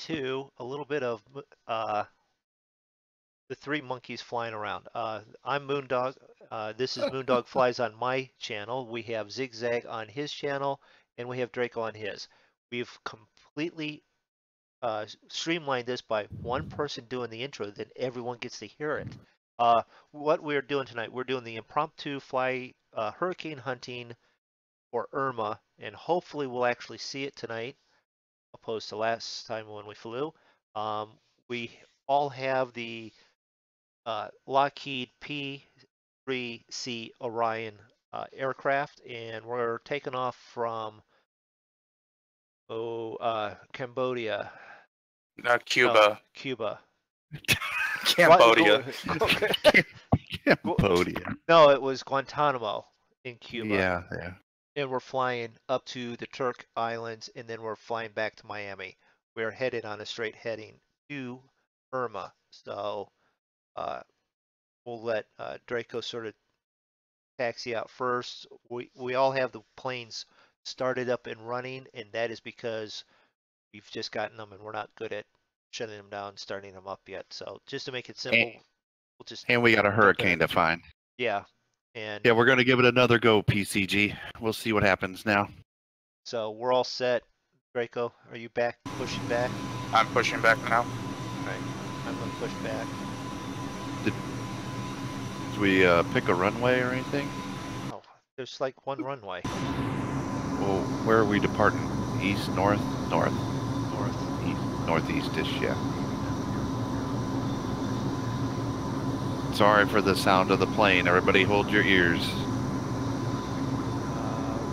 into a little bit of the three monkeys flying around. I'm MoonDog. This is MoonDog Flies on my channel. We have Zigzag on his channel, and we have Draco on his. We've completely streamlined this by one person doing the intro, then everyone gets to hear it. What we're doing tonight, we're doing the impromptu fly hurricane hunting for Irma, and hopefully we'll actually see it tonight, opposed to last time when we flew. We all have the Lockheed P-3C Orion aircraft, and we're taking off from Cambodia. Cuba. Cuba. Cambodia. Cambodia. No, it was Guantanamo in Cuba. Yeah, yeah. And we're flying up to the Turk Islands, and then we're flying back to Miami. We're headed on a straight heading to Irma. So we'll let Draco sort of taxi out first. We all have the planes started up and running, and that is because we've just gotten them, and we're not good at shutting them down, starting them up yet. So just to make it simple, we'll just. And we got a hurricane to find. Yeah. And yeah, we're going to give it another go, PCG. We'll see what happens now. So we're all set. Draco, are you back, pushing back? I'm pushing back now. All right, I'm going to push back. Did we pick a runway or anything? Oh, there's like one runway. Well, where are we departing? East, north, north? North. East, northeast-ish, yeah. Sorry for the sound of the plane. Everybody hold your ears.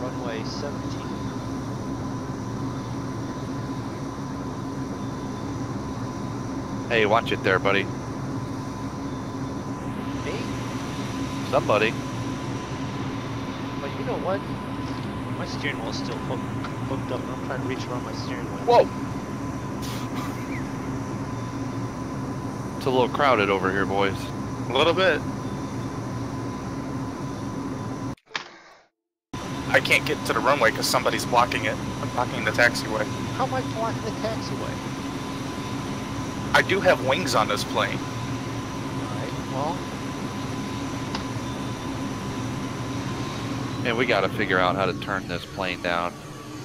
Runway 17. Hey, watch it there, buddy. Me? Somebody. But you know what? My steering wheel is still hooked up, and I'm trying to reach around my steering wheel. Whoa! It's a little crowded over here, boys. A little bit. I can't get to the runway because somebody's blocking it. I'm blocking the taxiway. How am I blocking the taxiway? I do have wings on this plane. Alright, well. And we got to figure out how to turn this plane down.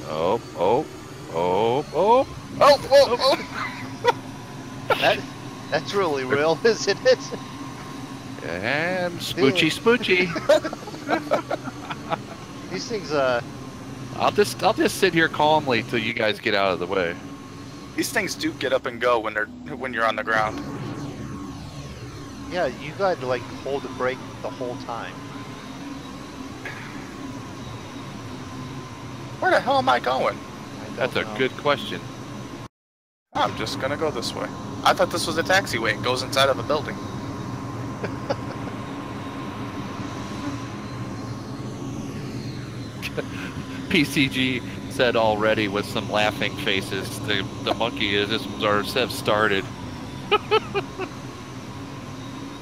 Oh, oh, oh, oh, oh, oh, oh. That's really real, isn't it? And spoochy, spoochy. These things, I'll just sit here calmly till you guys get out of the way. These things do get up and go when you're on the ground. Yeah, you got to like hold the brake the whole time. Where the hell am I going? That's a good question. I'm just gonna go this way. I thought this was a taxiway. It goes inside of a building. PCG said already with some laughing faces, the monkey is have started.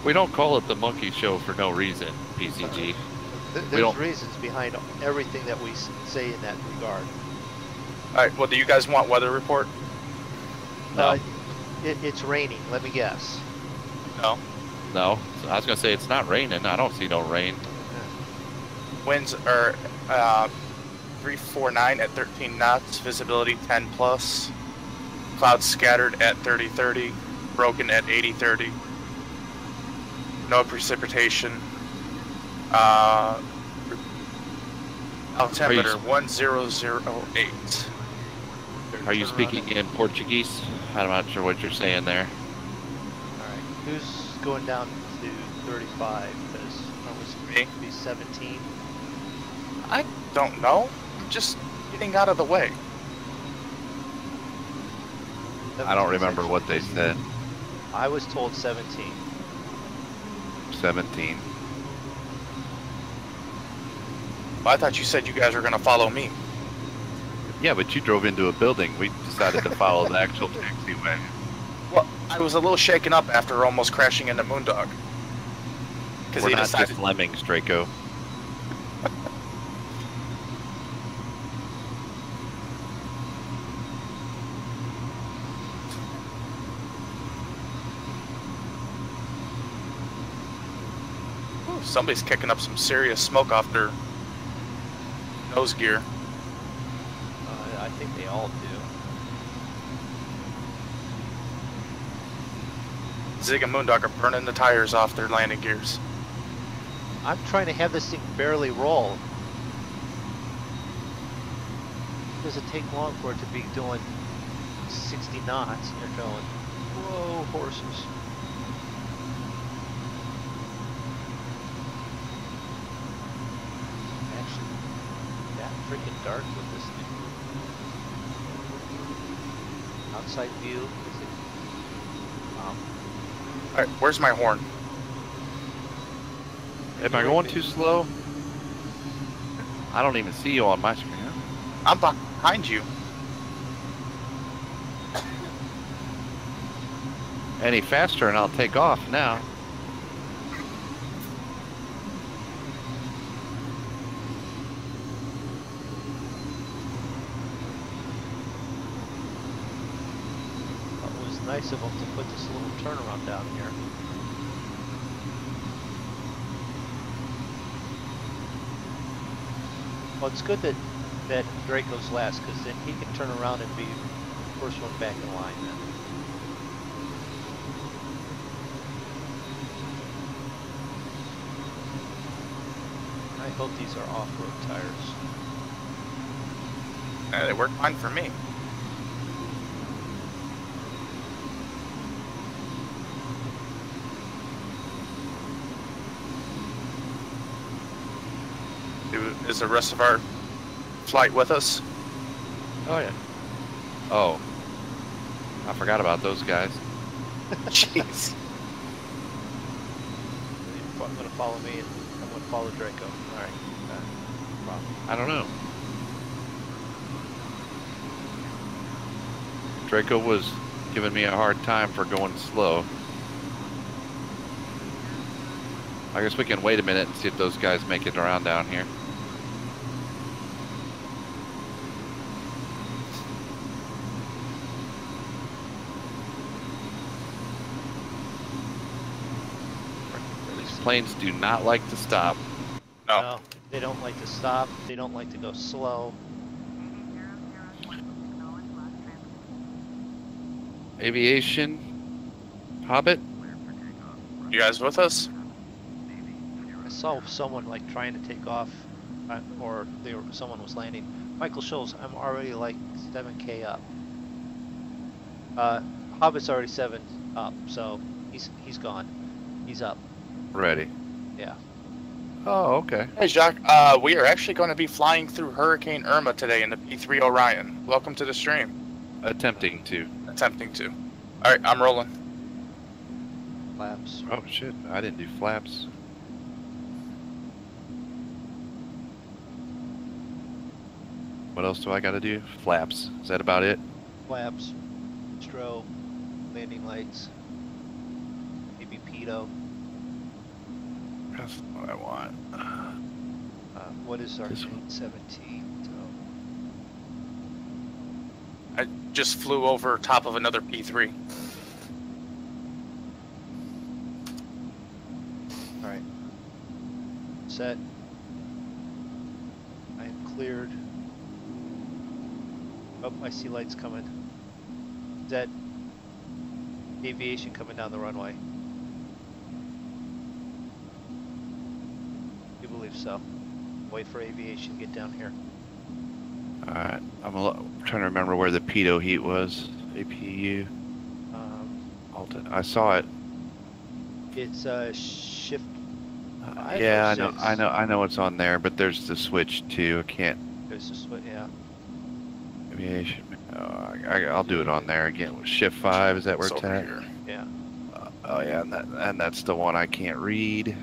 We don't call it the monkey show for no reason, PCG. There's reasons behind everything that we say in that regard. Alright, well, do you guys want weather report? No. It's raining, let me guess. No. No. So I was going to say it's not raining. I don't see no rain. Winds are 349 at 13 knots, visibility 10 plus. Clouds scattered at 30-30, broken at 80-30. No precipitation. Altimeter 1008. Are you speaking in Portuguese? I'm not sure what you're saying there. Alright, who's going down to 35? Because I was me. Be 17. I don't know. I'm just getting out of the way. I don't remember what they said. I was told 17. 17. Well, I thought you said you guys were going to follow me. Yeah, but you drove into a building. We decided to follow the actual taxiway. Well, I was a little shaken up after almost crashing into MoonDog. We're not just lemmings, Draco. Somebody's kicking up some serious smoke off their nose gear. I think they all do. Zig and MoonDog are burning the tires off their landing gears. I'm trying to have this thing barely roll. Does it take long for it to be doing 60 knots? And you're going, whoa, horses. Actually, that freaking dark with this thing. Outside view, is it? Alright, where's my horn? Am I going too slow? I don't even see you on my screen. I'm behind you. Any faster and I'll take off now. It was nice of them to put this little turnaround down here. Well, it's good that Draco's last, because then he can turn around and be the first one back in line then. I hope these are off-road tires. They work fine for me. Is the rest of our flight with us? Oh yeah. Oh. I forgot about those guys. Jeez. You're going to follow me, and I'm going to follow Draco. All right. No problem. I don't know. Draco was giving me a hard time for going slow. I guess we can wait a minute and see if those guys make it around down here. These planes do not like to stop. No. They don't like to stop. They don't like to go slow. Aviation. Hobbit. You guys with us? I saw someone like trying to take off, or someone was landing. Michael Scholes, I'm already like 7K up. Hobbit's already 7 up, so he's gone. He's up. Ready. Yeah. Oh, okay. Hey, Jacques. We are actually going to be flying through Hurricane Irma today in the P-3 Orion. Welcome to the stream. Attempting to. Attempting to. All right, I'm rolling. Flaps. Oh shit, I didn't do flaps. What else do I gotta do? Flaps. Is that about it? Flaps. Strobe. Landing lights. Maybe pedo. That's what I want. What is our This one. 17? I just flew over top of another P-3. Alright. Set. I am cleared. Oh, I see lights coming. Is that aviation coming down the runway? You believe so. Wait for aviation to get down here. Alright, I'm trying to remember where the pedo heat was. APU. I saw it. It's shift. Yeah, 506. I know it's on there, but there's the switch too. I can't. There's this one, yeah. Aviation. I'll do it on there again. Shift 5. Is that where it's over at? here. Yeah. Oh yeah, and that's the one I can't read.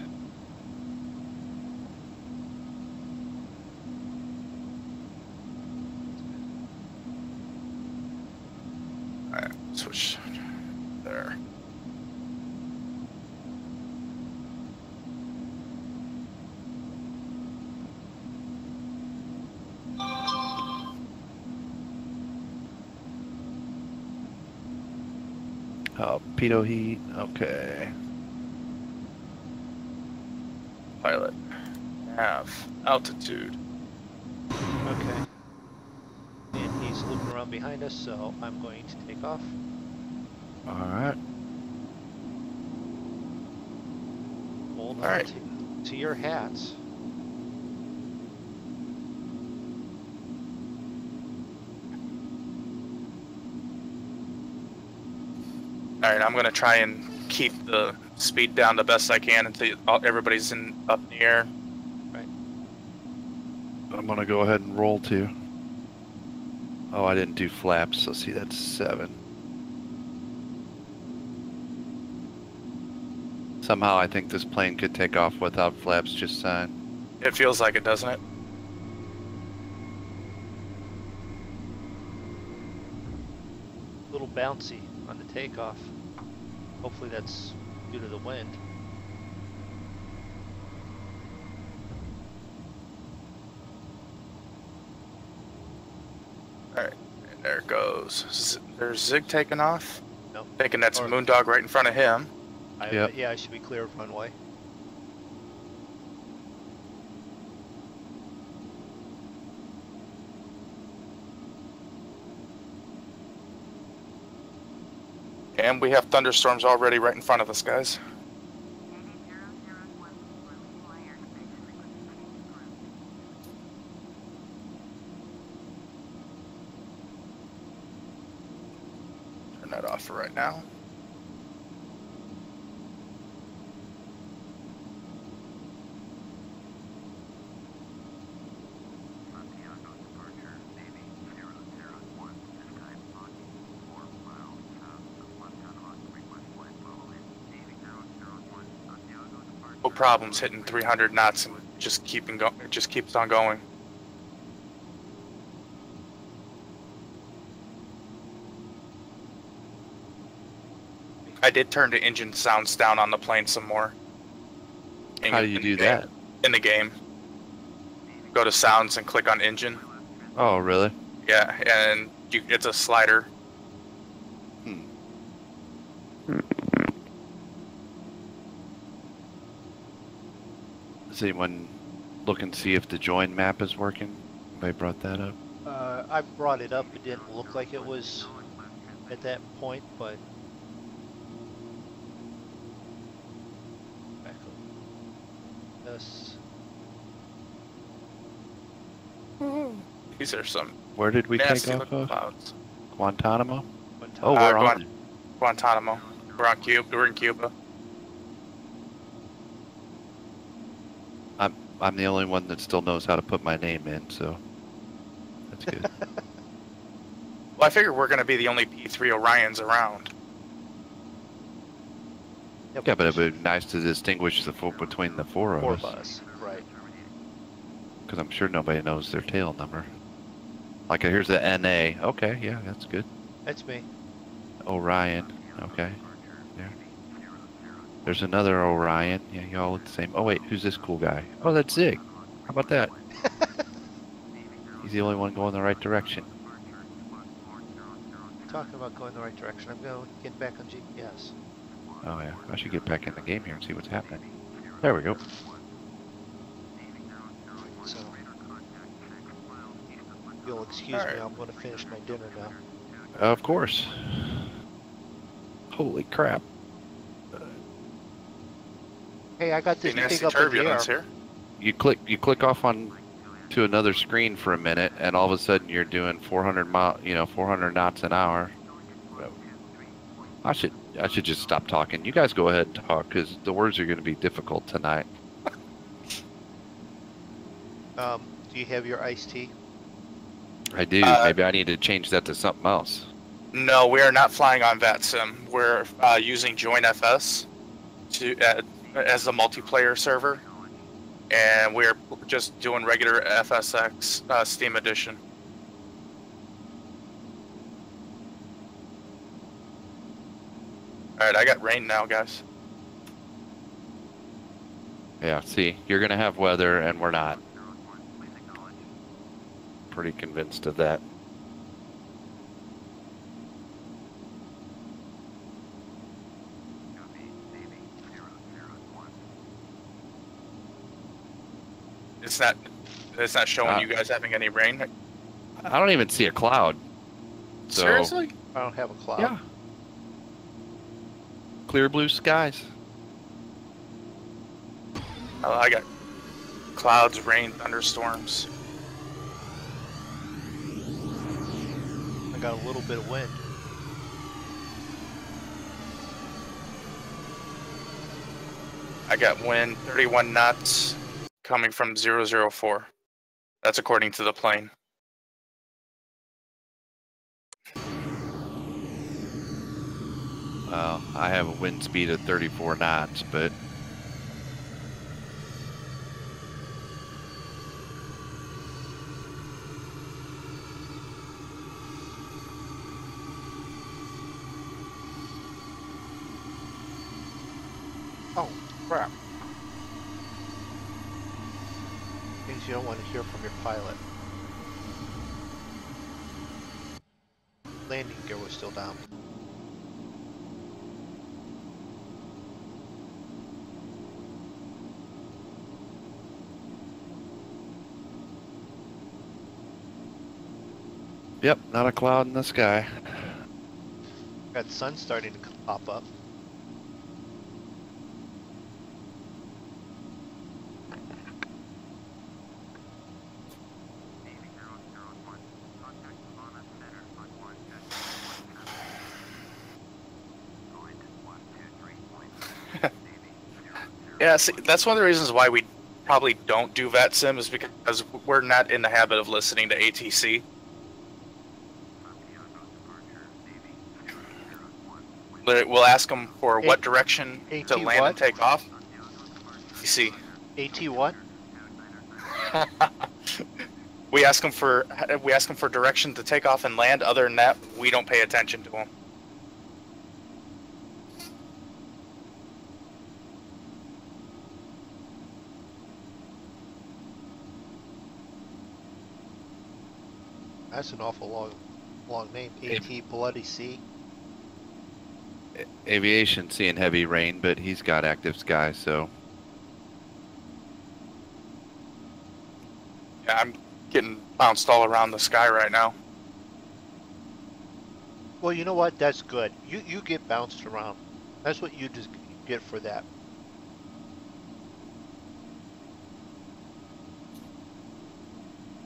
Alright, switch there. Oh, pedo heat. Okay. Pilot. Nav. Altitude. Okay. And he's looping around behind us, so I'm going to take off. All right. Hold All on right. to your hats. Alright, I'm gonna try and keep the speed down the best I can until everybody's up in the air. Right. I'm gonna go ahead and roll too. Oh, I didn't do flaps. So see, that's 7. Somehow I think this plane could take off without flaps just signed. It feels like it, doesn't it? A little bouncy on the takeoff. Hopefully that's due to the wind. Alright, and there it goes. There's Zig taking off. No. Thinking that's Or- MoonDog right in front of him. Yep. Yeah, I should be clear of runway. And we have thunderstorms already right in front of us, guys. Turn that off for right now. No problems hitting 300 knots and just keeps on going. I did turn the engine sounds down on the plane some more. How do you do that? In the game. Go to sounds and click on engine. Oh, really? Yeah, and it's a slider. Does anyone look and see if the join map is working? Anybody brought that up? I brought it up. It didn't look like it was at that point, but back up. This. These are some Where did we nasty take off looking of? clouds. Guantanamo? One time. Oh, we're on. Guantanamo. We're in Cuba. I'm the only one that still knows how to put my name in, so that's good. Well, I figure we're going to be the only P-3 Orions around. Yeah, but it would be nice to distinguish between the four of us. us, right? Because I'm sure nobody knows their tail number. Like, here's the NA. Okay, yeah, that's good. That's me. Orion. Okay. There. There's another Orion. Yeah, you all look the same. Oh, wait, who's this cool guy? Oh, that's Zig. How about that? He's the only one going the right direction. Talking about going the right direction. I'm going to get back on GPS. Oh, yeah. I should get back in the game here and see what's happening. There we go. So, if you'll excuse me, I'm going to finish my dinner now. Of course. Holy crap. Hey, I got this Nasty thing up in the air. turbulence here. You click off on to another screen for a minute, and all of a sudden you're doing 400 knots an hour. I should just stop talking. You guys go ahead and talk, because the words are going to be difficult tonight. Do you have your iced tea? I do. Maybe I need to change that to something else. No, we are not flying on VATSIM. We're using JoinFS as the multiplayer server, and we're just doing regular FSX Steam Edition. All right, I got rain now, guys. Yeah, see, you're going to have weather, and we're not. Pretty convinced of that. It's not showing you guys having any rain. I don't even see a cloud. So, Seriously? I don't have a cloud. yeah. Clear blue skies. Oh, I got clouds, rain, thunderstorms. I got a little bit of wind. I got wind 31 knots coming from 004. That's according to the plane. Well, I have a wind speed of 34 knots, but Oh, crap. Things you don't want to hear from your pilot. Landing gear was still down. yep, not a cloud in the sky. Got sun starting to pop up. Yeah, see, that's one of the reasons why we probably don't do VATSIM is because we're not in the habit of listening to ATC. We'll ask them for what direction to land and take off. You see. AT what? We ask them for direction to take off and land. Other than that, we don't pay attention to them. That's an awful long name. AT Bloody Sea. Aviation seeing heavy rain, but he's got active sky, so Yeah, I'm getting bounced all around the sky right now. Well, you know what? That's good. You get bounced around. That's what you just get for that.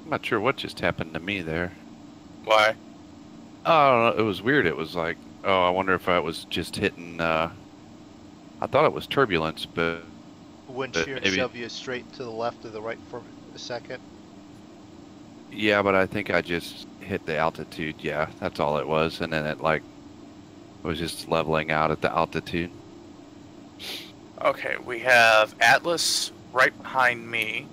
I'm not sure what just happened to me there. Why? Oh, I don't know. It was weird. It was like, oh, I wonder if I was just hitting, I thought it was turbulence, but Wind shear and shove you straight to the left or the right for a second. yeah, but I think I just hit the altitude. Yeah, that's all it was. And then it like was just leveling out at the altitude. Okay, we have Atlas right behind me.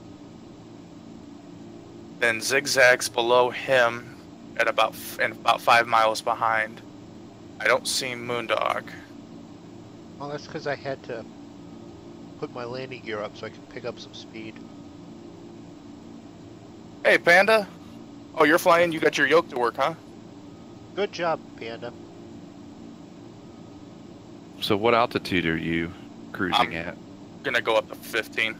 Then Zigzag's below him at about 5 miles behind. I don't see MoonDog. Well, that's because I had to put my landing gear up so I could pick up some speed. Hey, Panda. Oh, you're flying? You got your yoke to work, huh? Good job, Panda. So what altitude are you cruising at? Gonna go up to 15.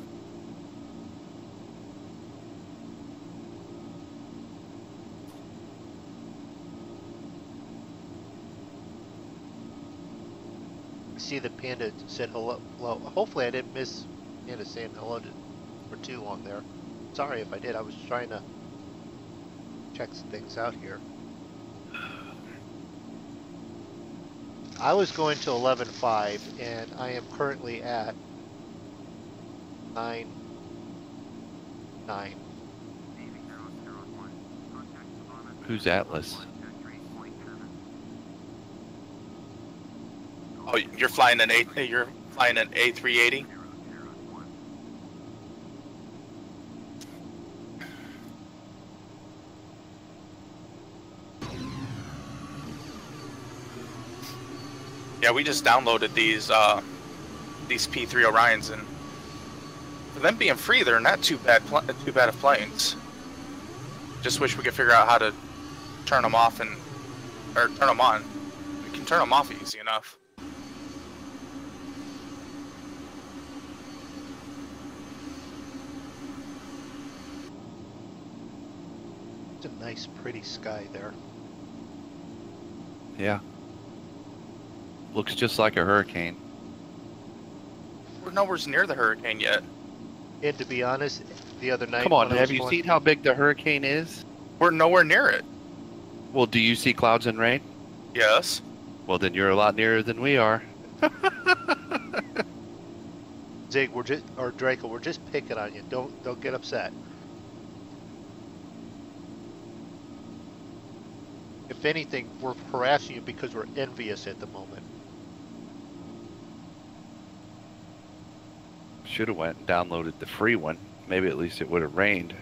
See the Panda said hello. Hopefully I didn't miss Panda saying hello for too long there. Sorry if I did. I was trying to check some things out here. I was going to 11.5 and I am currently at 9.9. Who's Atlas? Oh, you're flying an A380? Yeah, we just downloaded these P-3 Orions, and for them being free, they're not too bad of planes. Just wish we could figure out how to turn them off or turn them on. We can turn them off easy enough. It's a nice, pretty sky there. Yeah. Looks just like a hurricane. We're nowhere near the hurricane yet. And to be honest, the other night Come on, when I have was you flying- seen how big the hurricane is? We're nowhere near it. Well, do you see clouds and rain? Yes. Well, then you're a lot nearer than we are. Zig, or Draco, we're just picking on you. Don't get upset. If anything, we're harassing you because we're envious at the moment. Should have went and downloaded the free one. Maybe at least it would have rained.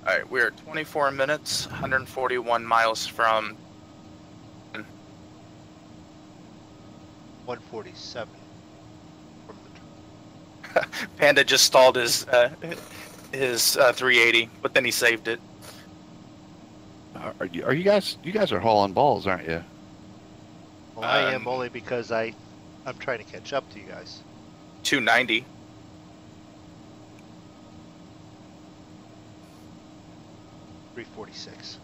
All right, we're 24 minutes, 141 miles from 147 from the. Panda. Just stalled his 380, but then he saved it. Are you guys? You guys are hauling balls, aren't you? Well, I am only because I'm trying to catch up to you guys. 290. .346.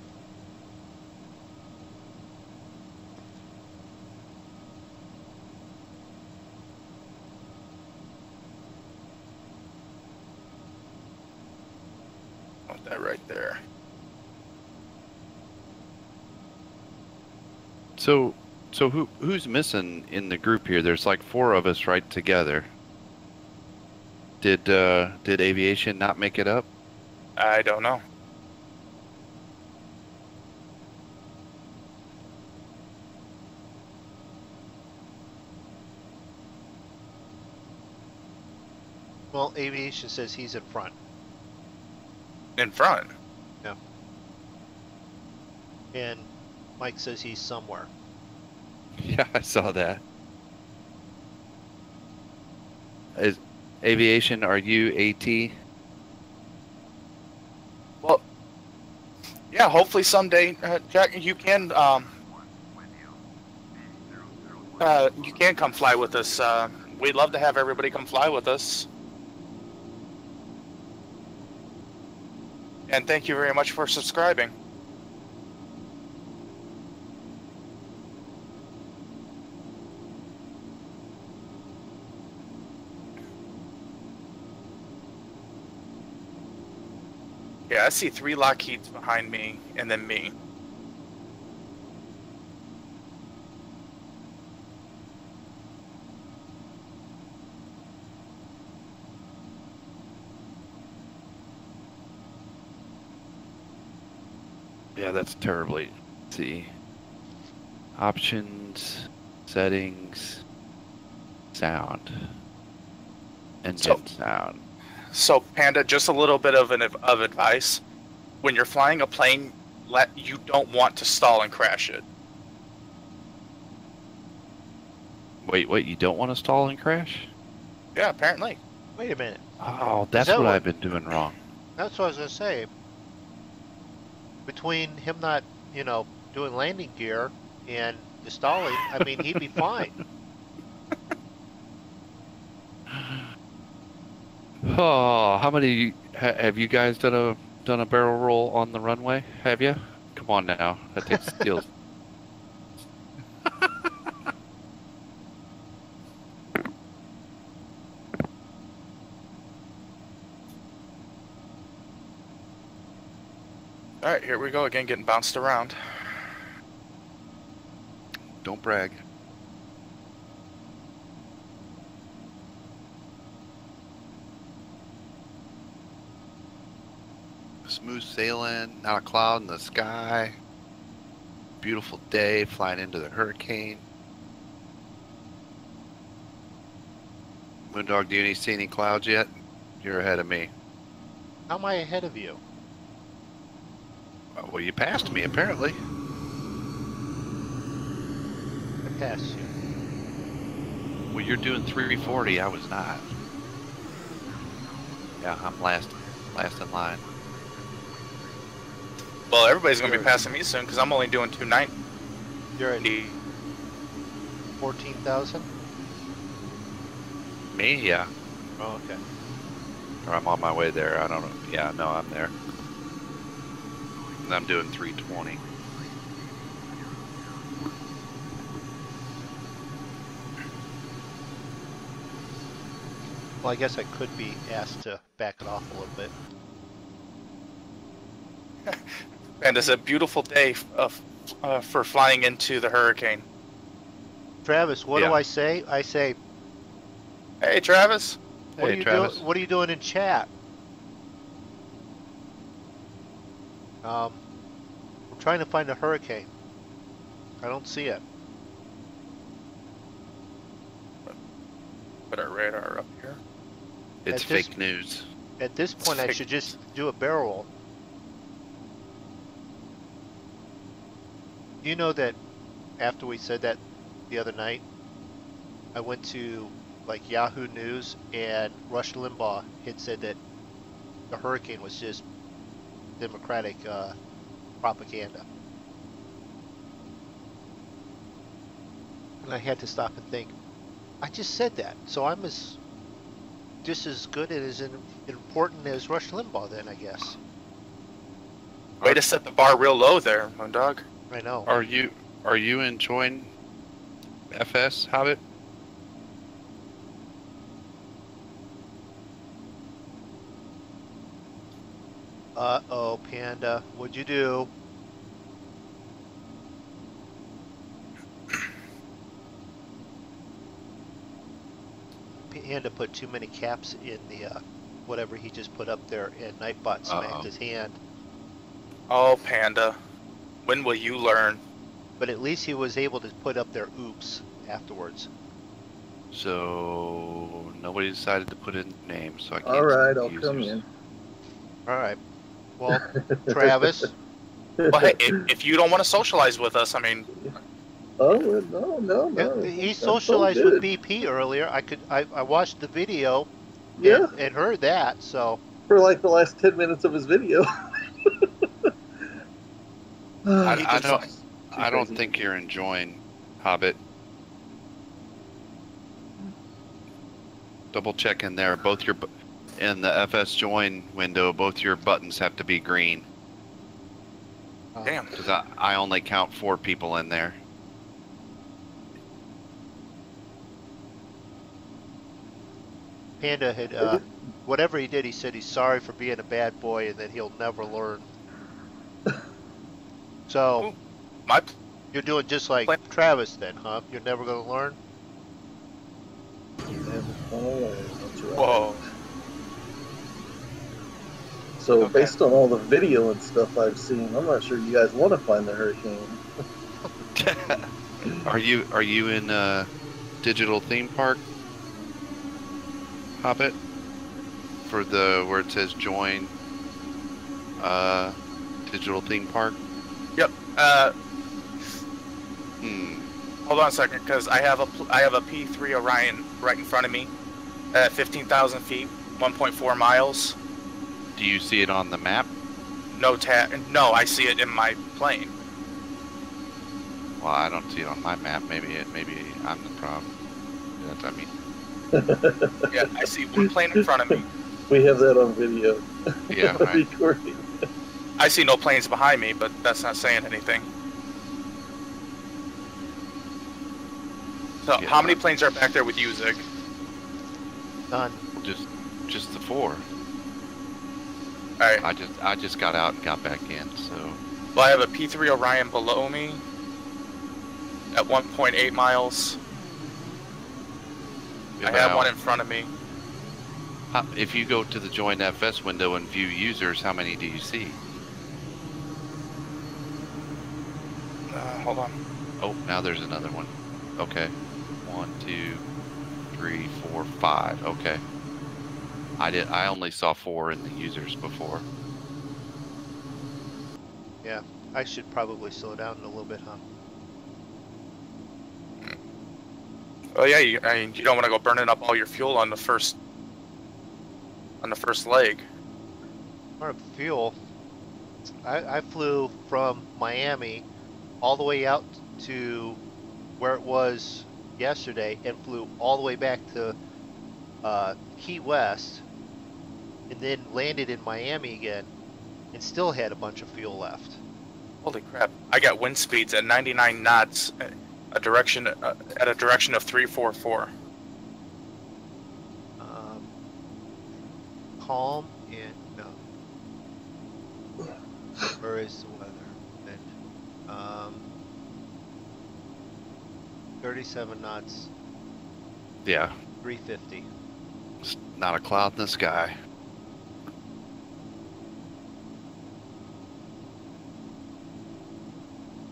Want that right there. So who's missing in the group here? There's like 4 of us right together. Did aviation not make it up? I don't know. Well, aviation says he's in front. In front. Yeah. And Mike says he's somewhere. Yeah, I saw that. Is aviation? Are you AT? Well, yeah. Hopefully someday, Jack, you can come fly with us. We'd love to have everybody come fly with us. And thank you very much for subscribing. Yeah, I see 3 Lockheeds behind me, and then me. Yeah, that's terribly. Let's see. Options, settings, sound, engine sound. So, Panda, just a little bit of advice. When you're flying a plane, you don't want to stall and crash it. Wait, you don't want to stall and crash? Yeah, apparently. Wait a minute. Oh, that's that what what- I've been doing wrong. That's what I was gonna say. Between him not, doing landing gear and the stalling, I mean, he'd be fine. Oh, how many have you guys done a barrel roll on the runway? Have you? Come on now, that takes skills. All right, here we go again, getting bounced around. Don't brag. Smooth sailing, not a cloud in the sky. Beautiful day, flying into the hurricane. MoonDog, do you see any clouds yet? You're ahead of me. How am I ahead of you? Well, you passed me, apparently. I passed you. Well, you're doing 340, I was not. Yeah, I'm last in line. Well, everybody's going to be passing me soon because I'm only doing 290. You're at 14,000? Me? Yeah. Oh, okay. Or I'm on my way there. I don't know. Yeah, no, I'm there. And I'm doing 320. Well, I guess I could be asked to back it off a little bit. And it's a beautiful day for flying into the hurricane. Travis, what do Yeah. I say? I say, Hey, Travis. what Hey, are you Travis. doing? What are you doing in chat? I'm trying to find a hurricane. I don't see it. Put our radar up here. It's At this- fake news. At this point, I fake should just do a barrel roll. You know that after we said that the other night, I went to like Yahoo News and Rush Limbaugh had said that the hurricane was just Democratic propaganda. And I had to stop and think, I just said that, so I'm just as good and as important as Rush Limbaugh then, I guess. Way to set the bar real low there, MoonDog. I know. Are you enjoying FS Hobbit? Uh-oh, Panda, what'd you do? Panda put too many caps in the whatever he just put up there, and Nightbot smacked Uh-oh. his hand. Oh, Panda. When will you learn? But at least he was able to put up their oops afterwards. So nobody decided to put in names, so I can't. All right, see I'll the come users. in. All right. Well, Travis, Well, hey, if you don't want to socialize with us, I mean, Oh no. he That's socialized so with good. BP earlier. I watched the video Yeah, and heard that. So for like the last 10 minutes of his video. I don't think you're enjoying Hobbit. Double check in there. Both your in the FS join window, both your buttons have to be green. damn. Because I only count 4 people in there. Panda had whatever he did, he said he's sorry for being a bad boy and that he'll never learn. So My you're doing just like Travis then, huh? You're never going to learn? whoa. So Okay. based on all the video and stuff I've seen, I'm not sure you guys want to find the hurricane. Are you in digital theme park, Hobbit? For the where it says join digital theme park? Yep. Hold on a second, because I have a P3 Orion right in front of me at 15,000 feet, 1.4 miles. Do you see it on the map? No, I see it in my plane. Well, I don't see it on my map. Maybe I'm the problem. That's I mean. Yeah, I see one plane in front of me. We have that on video. Yeah, right. Recording. I see no planes behind me, but that's not saying anything. So, Yeah. how many planes are back there with you, Zig? None. Just the 4. Alright. I just got out and got back in. So Well, I have a P3 Orion below me at 1.8 miles. I have one in front of me. If you go to the join FS window and view users, how many do you see? Hold on. Oh, now there's another one. Okay. 1, 2, 3, 4, 5. Okay. I only saw 4 in the users before. Yeah, I should probably slow down a little bit, huh? Oh yeah, you don't want to go burning up all your fuel on the first leg. Or fuel. I flew from Miami all the way out to where it was yesterday and flew all the way back to Key West, and then landed in Miami again, and still had a bunch of fuel left. Holy crap! I got wind speeds at 99 knots, at a direction of 344. Calm and no. Where is the weather? And, 37 knots. Yeah. 350. It's not a cloud in the sky.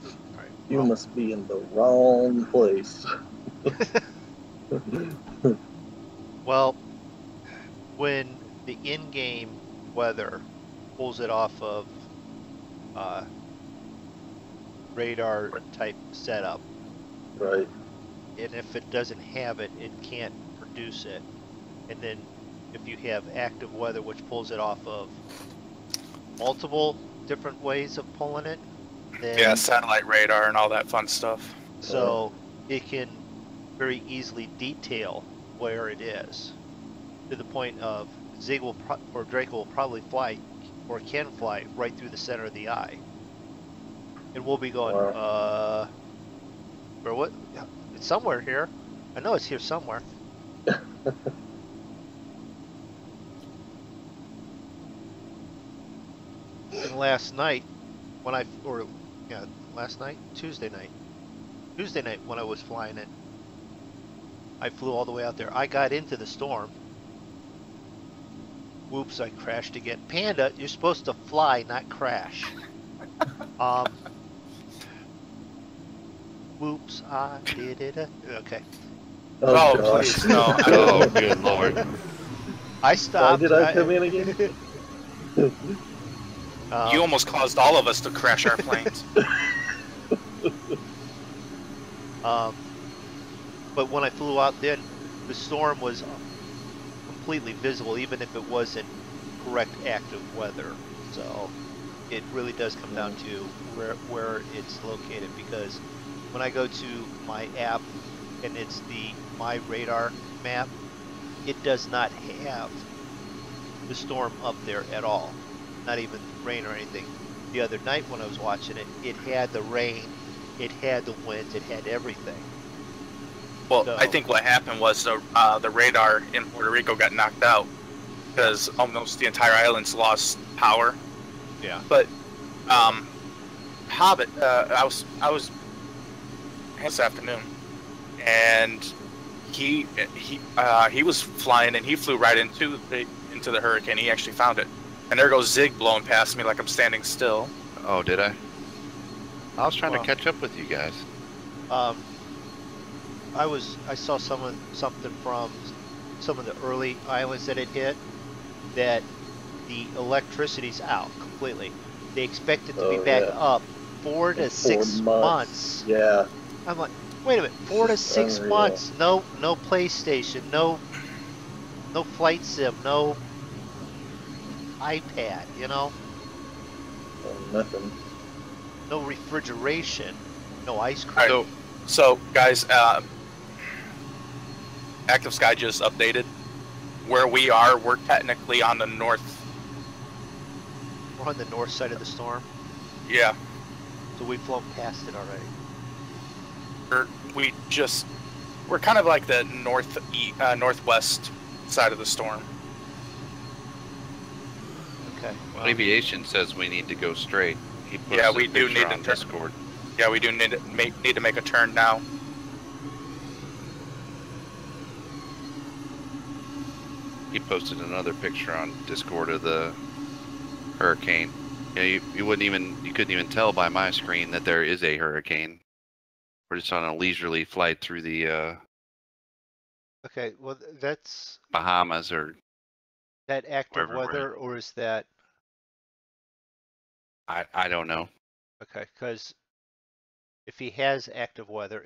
All right. You must be in the wrong place. Well, when the in-game weather pulls it off of radar type setup, Right. and if it doesn't have it, it can't produce it. And then if you have active weather, which pulls it off of multiple different ways of pulling it, then Yeah, satellite radar and all that fun stuff. so it can very easily detail where it is, to the point of Zig will or Draco will probably fly, or can fly, right through the center of the eye, and we'll be going, or what? It's somewhere here. I know it's here somewhere. And last night, when Tuesday night when I was flying it, I flew all the way out there. I got into the storm. Whoops, I crashed again. Panda, you're supposed to fly, not crash. Whoops, I did it. Okay. Oh, gosh. please, no. Oh, good lord. I Why stopped. did I come in again? You almost caused all of us to crash our planes. But when I flew out then, the storm was completely visible, even if it wasn't correct active weather. So it really does come down to where it's located, because when I go to my app and it's my radar map, it does not have the storm up there at all, not even rain or anything. The other night when I was watching it, it had the rain, it had the winds, it had everything. Well, So- I think what happened was the radar in Puerto Rico got knocked out because almost the entire island's lost power. Yeah. But Hobbit, I was this afternoon, and he was flying and he flew right into the hurricane. He actually found it, and there goes Zig blowing past me like I'm standing still. Oh, did I? I was trying Well. to catch up with you guys. I saw something from some of the early islands that it hit, that the electricity's out completely. They expect it to be back yeah. up 4 to 6 months. Yeah. I'm like, wait a minute, 4 to 6 Unreal. months. No PlayStation, no flight sim, no iPad, Oh, nothing. no refrigeration, no ice cream. All right. So guys, Active Sky just updated where we are. We're technically on the north. We're on the north side of the storm, Yeah, so we've flown past it already. we're kind of like the northwest side of the storm. Okay. Well, Aviation says we need to go straight. He posted Yeah, a we do picture need to on turn. Discord. Yeah, we do need to make a turn now. He posted another picture on Discord of the hurricane. You couldn't even tell by my screen that there is a hurricane. We're just on a leisurely flight through the okay. Well, that's Bahamas or that active Wherever we're weather, or is that I don't know. okay? Because if he has active weather,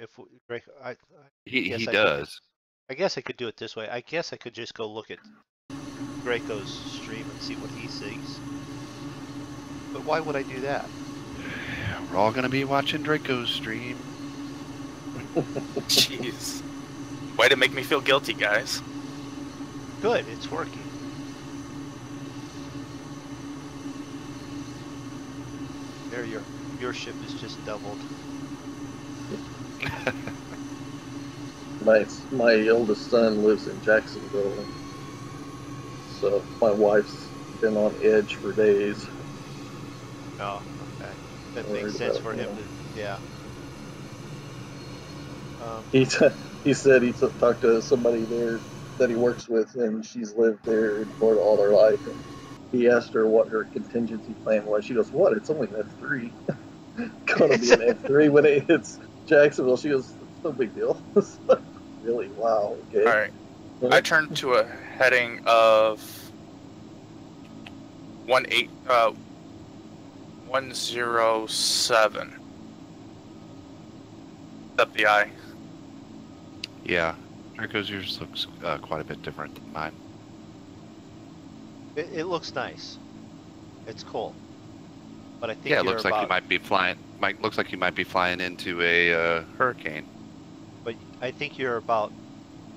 He Yes, I could. does. I guess I could do it this way. I guess I could just go look at Draco's stream and see what he sees. But why would I do that? We're all gonna be watching Draco's stream. Jeez, way to make me feel guilty, guys. Good, it's working. There, your viewership is just doubled. My oldest son lives in Jacksonville, so my wife's been on edge for days. Oh, okay. That Worried makes sense about for him him. to, yeah. He said he talked to somebody there that he works with, and she's lived there in Florida all her life. And he asked her what her contingency plan was. She goes, "What? It's only an F3. Gonna be an F3 when it hits Jacksonville." She goes, "It's no big deal." It's like, really? Wow. Okay. All right. I turned to a heading of 107. Up the eye. Yeah, Draco's yours looks quite a bit different than mine. it looks nice. It's cool. But I think Yeah, it you're looks about, like you might be flying. Looks like you might be flying into a hurricane. but I think you're about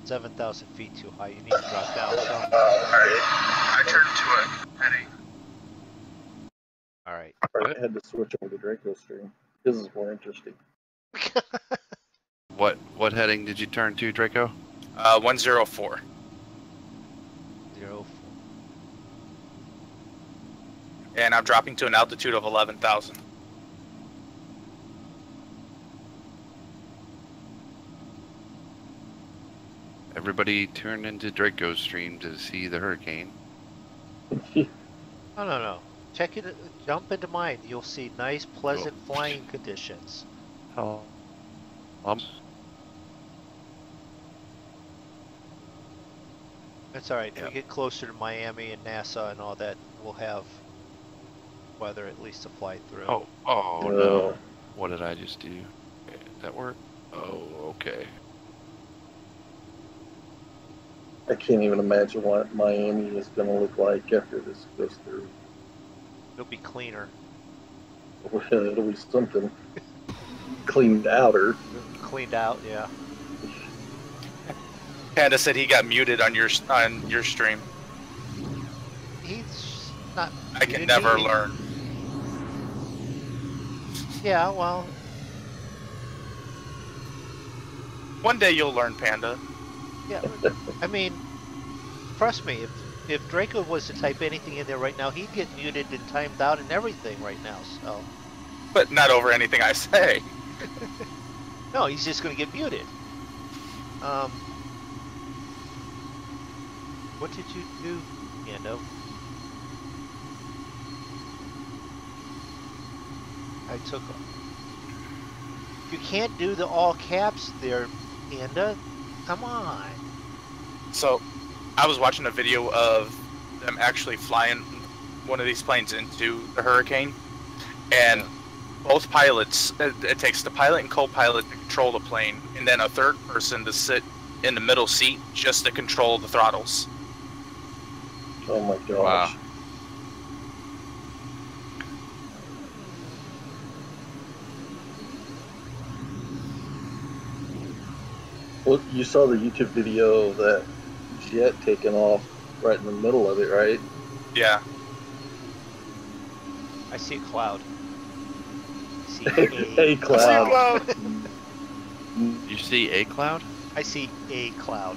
7,000 feet too high. You need to drop down some. Alright. I turned to a heading. All right. I had to switch over to Draco stream. This is more interesting. What heading did you turn to, Draco? 104. 0. And I'm dropping to an altitude of 11,000. Everybody turn into Draco's stream to see the hurricane. No. Check it. Jump into mine. You'll see nice, pleasant flying conditions. Oh. That's all right. Yeah. We get closer to Miami and NASA and all that. We'll have weather at least to fly through. Oh no. What did I just do? Okay, did that work? Oh, okay. I can't even imagine what Miami is going to look like after this goes through. It'll be cleaner. It'll be something cleaned outer. Cleaned out, yeah. Panda said he got muted on your stream. He's not. I can never learn. Yeah, well, One day you'll learn, Panda. yeah. I mean, trust me. If Draco was to type anything in there right now, he'd get muted and timed out and everything right now. So. But not over anything I say. No, he's just going to get muted. What did you do, Pando? I took. You can't do the all caps there, Panda. Come on. So, I was watching a video of them actually flying one of these planes into the hurricane, and both pilots, it takes the pilot and co-pilot to control the plane, and then a third person to sit in the middle seat just to control the throttles. Oh my gosh. Wow. Well, you saw the YouTube video of that jet taking off right in the middle of it, right? Yeah. I see a cloud. I see A cloud. You see a cloud? I see a cloud.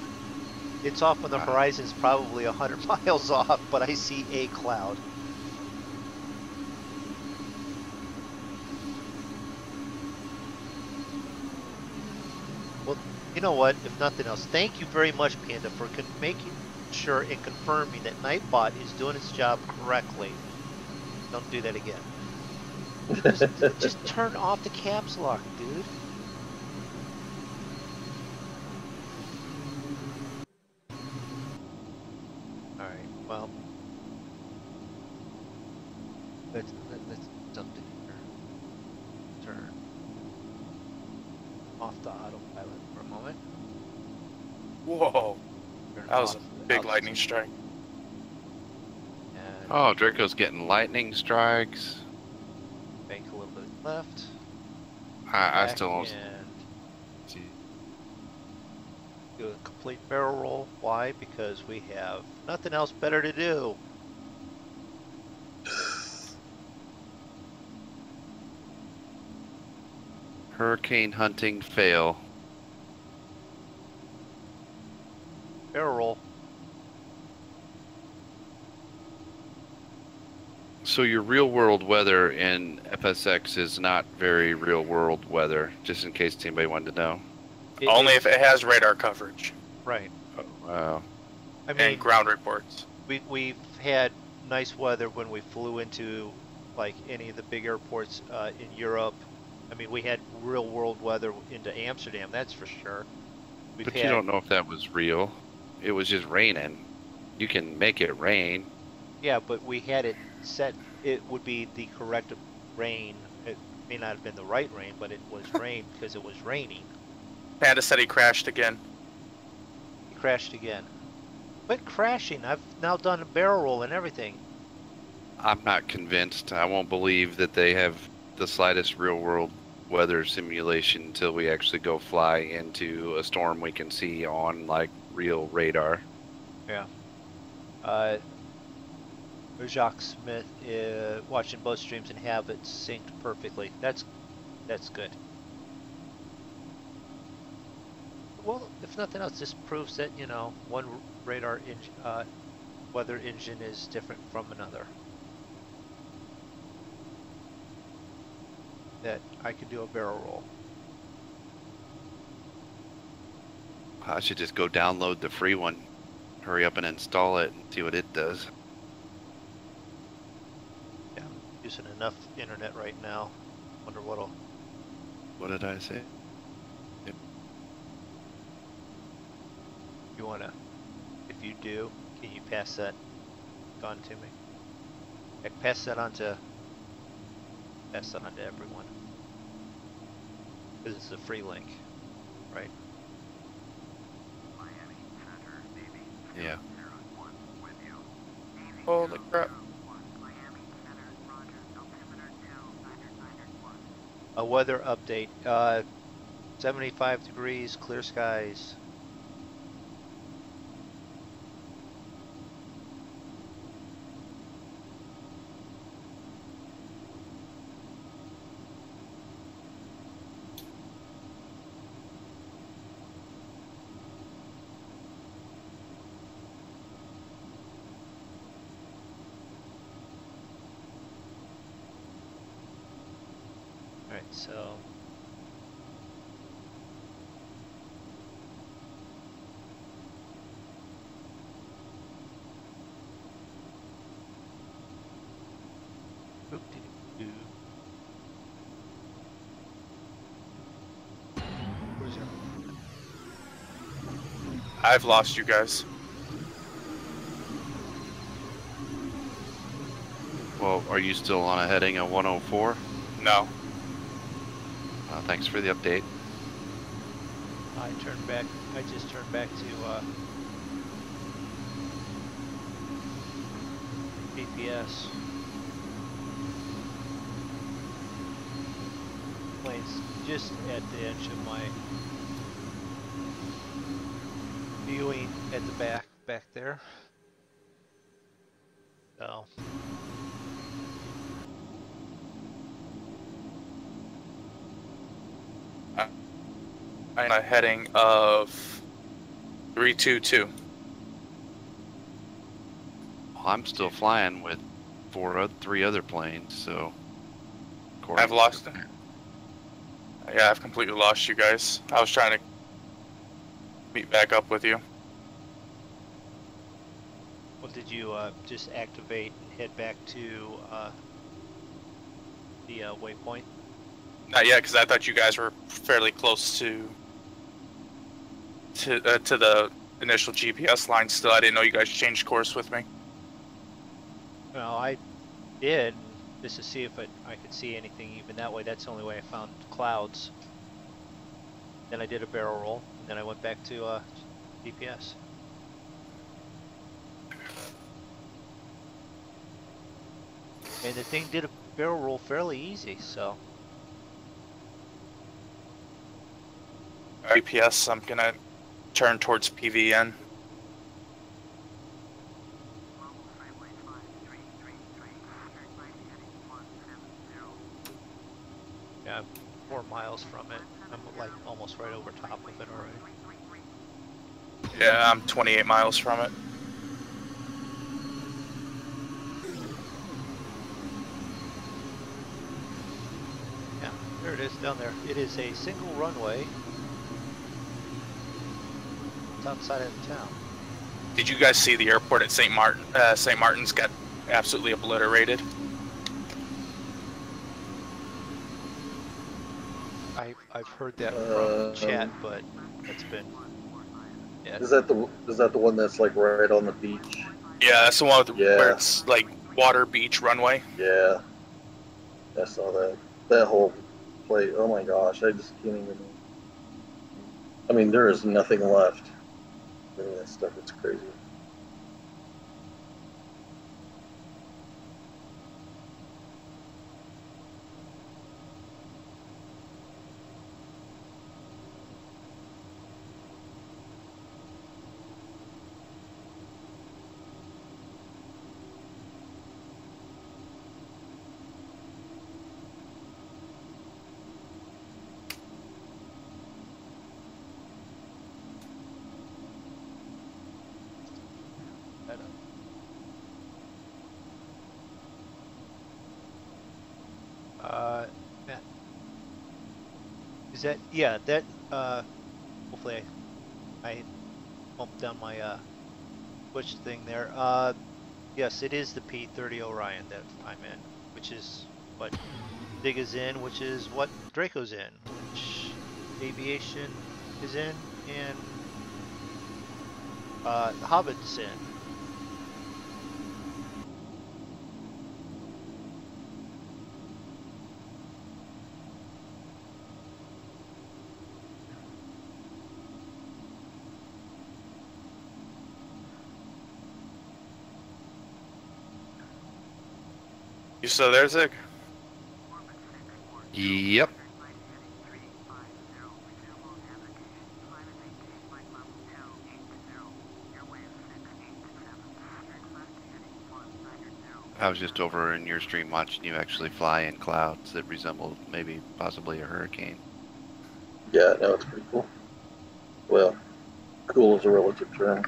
It's off on the Wow. horizon's probably 100 miles off, but I see a cloud. Well, you know what? If nothing else, thank you very much, Panda, for making sure and confirming that Nightbot is doing its job correctly. Don't do that again. Just turn off the caps lock, dude. Alright, well. Let's jump in here. Turn off the autopilot for a moment. Whoa. Turn That was off a the big altitude. lightning strike. And Oh, Draco's getting lightning strikes. bank a little bit left. I Back still don't and see. Do a complete barrel roll. Why? Because we have nothing else better to do. Hurricane hunting fail. Barrel roll. So your real world weather in FSX is not very real world weather, just in case anybody wanted to know. Only if it has radar coverage Right. Oh, wow. I mean, and ground reports. we've had nice weather when we flew into like any of the big airports in Europe. I mean, we had real world weather into Amsterdam, that's for sure. But you don't know if that was real. It was just raining. You can make it rain. Yeah, but we had it set. It would be the correct rain. It may not have been the right rain, but it was rain because it was raining. Panda said he crashed again. He crashed again. Quit crashing. I've now done a barrel roll and everything. I'm not convinced. I won't believe that they have the slightest real world weather simulation until we actually go fly into a storm we can see on like real radar. Yeah. Jacques Smith watching both streams and have it synced perfectly. That's good. Well, if nothing else, this proves that, you know, one radar weather engine is different from another. That I could do a barrel roll. I should just go download the free one, hurry up and install it and see what it does. Yeah, I'm using enough internet right now. Wonder what'll. What did I say? You wanna? If you do, can you pass that on to me? Pass that on to everyone. Because it's a free link, right? Yeah. Holy crap. A weather update. 75 degrees, clear skies. Alright, so oop-de-doo. Where's your I've lost you guys. Well, are you still on a heading of 104? No. Thanks for the update. I turned back. I just turned back to GPS. Plane's just at the edge of my viewing at the back there. So I'm a heading of 322. I'm still flying with three other planes, so. I've lost it. Yeah, I've completely lost you guys. I was trying to meet back up with you. well, did you just activate and head back to the waypoint? Not yet, because I thought you guys were fairly close to the initial GPS line still. I didn't know you guys changed course with me. Well, I did, just to see if I could see anything even that way. That's the only way I found clouds. Then I did a barrel roll, and then I went back to GPS. And the thing did a barrel roll fairly easy, so. GPS, I'm gonna turn towards PVN. Yeah, I'm 4 miles from it. I'm like almost right over top of it already. Yeah, I'm 28 miles from it. Yeah, there it is down there. It is a single runway. It's outside of the town. Did you guys see the airport at St. Martin? St. Martin's got absolutely obliterated. I've heard that from chat, but it's been. Yeah. Is that the one that's like right on the beach? Yeah, that's the one with where it's like water beach runway. Yeah, I saw that. That whole place. Oh my gosh, I just can't even. I mean, there is nothing left. I mean, that stuff. It's crazy. Matt, is that, yeah, that, hopefully I bumped down my, switch thing there. Yes, it is the P-30 Orion that I'm in, which is what Dig is in, which is what Draco's in, which Aviation is in, and, the Hobbit's in. You still there, Zig? Yep. I was just over in your stream watching you actually fly in clouds that resemble maybe possibly a hurricane. Yeah, no, it's pretty cool. Well, cool is a relative term.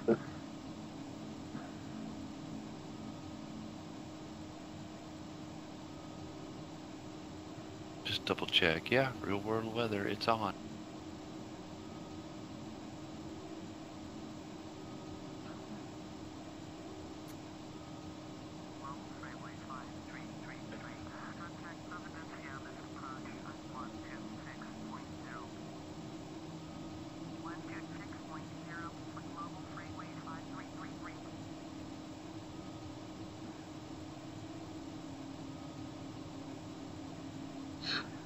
Just double check. Yeah, real world weather, it's on.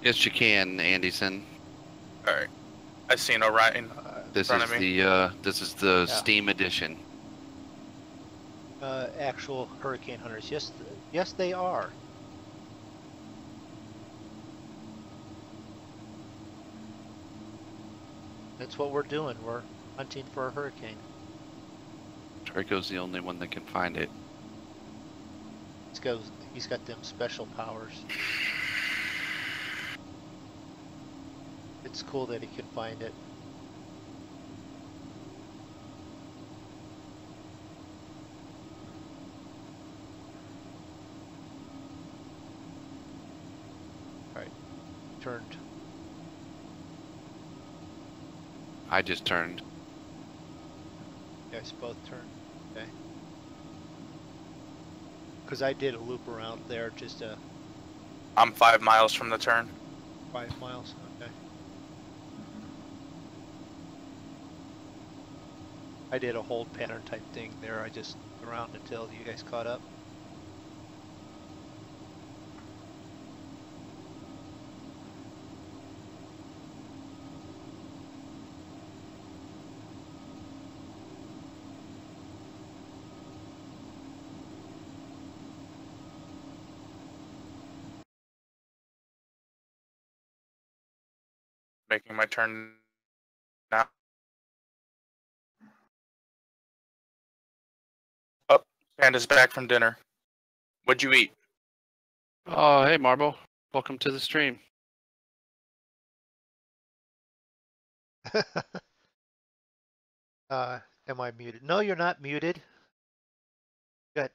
Yes, you can, Anderson. All right. I seen Orion. This front is of me. the Steam edition. Actual hurricane hunters. Yes, yes, they are. That's what we're doing. We're hunting for a hurricane. Draco's the only one that can find it. He's got them special powers. It's cool that he can find it. Alright, turned. I just turned. You guys both turned. Okay. Because I did a loop around there just I'm 5 miles from the turn. 5 miles. Okay. I did a hold pattern type thing there. I just around until you guys caught up. Making my turn now. Panda's back from dinner. What'd you eat? Oh, hey, Marble. Welcome to the stream. Am I muted? No, you're not muted. Good.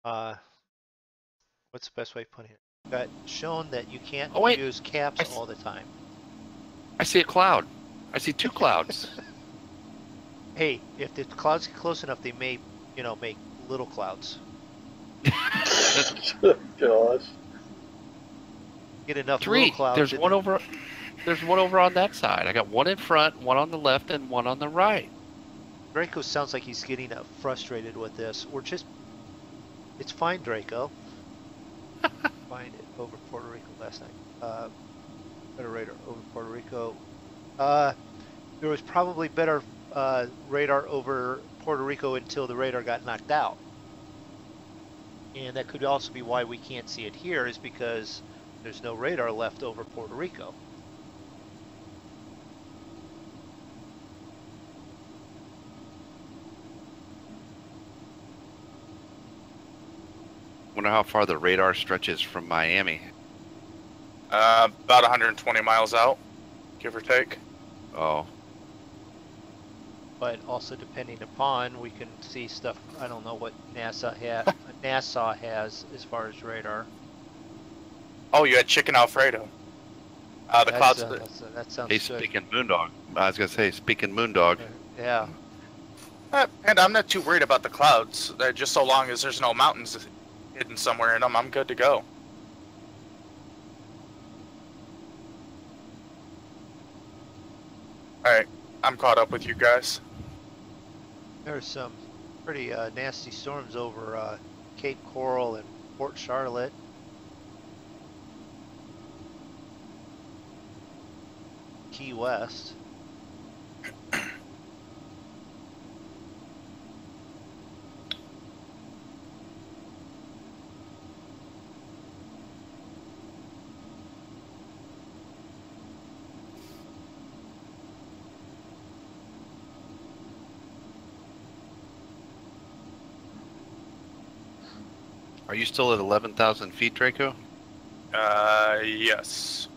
What's the best way of putting it? Got shown that you can't Oh, wait. use caps all the time. I see a cloud. I see 2 clouds. Hey, if the clouds get close enough, they may, make little clouds. Gosh. Get enough 3. little clouds. There's one over. There's one over on that side. I got one in front, one on the left, and one on the right. Draco sounds like he's getting frustrated with this. It's fine, Draco. Find it over Puerto Rico last night. Better radar over Puerto Rico. There was probably better radar over Puerto Rico until the radar got knocked out. And that could also be why we can't see it here, is because there's no radar left over Puerto Rico. Wonder how far the radar stretches from Miami. About 120 miles out, give or take. Oh. But also depending upon, we can see stuff. I don't know what NASA has as far as radar. Oh, you had chicken Alfredo. The clouds. That sounds Hey, good. speaking MoonDog. I was gonna say, speaking MoonDog. Yeah. And I'm not too worried about the clouds. Just so long as there's no mountains hidden somewhere in them, I'm good to go. Alright, I'm caught up with you guys. There's some pretty nasty storms over Cape Coral and Port Charlotte. Key West. Are you still at 11,000 feet, Draco? Yes.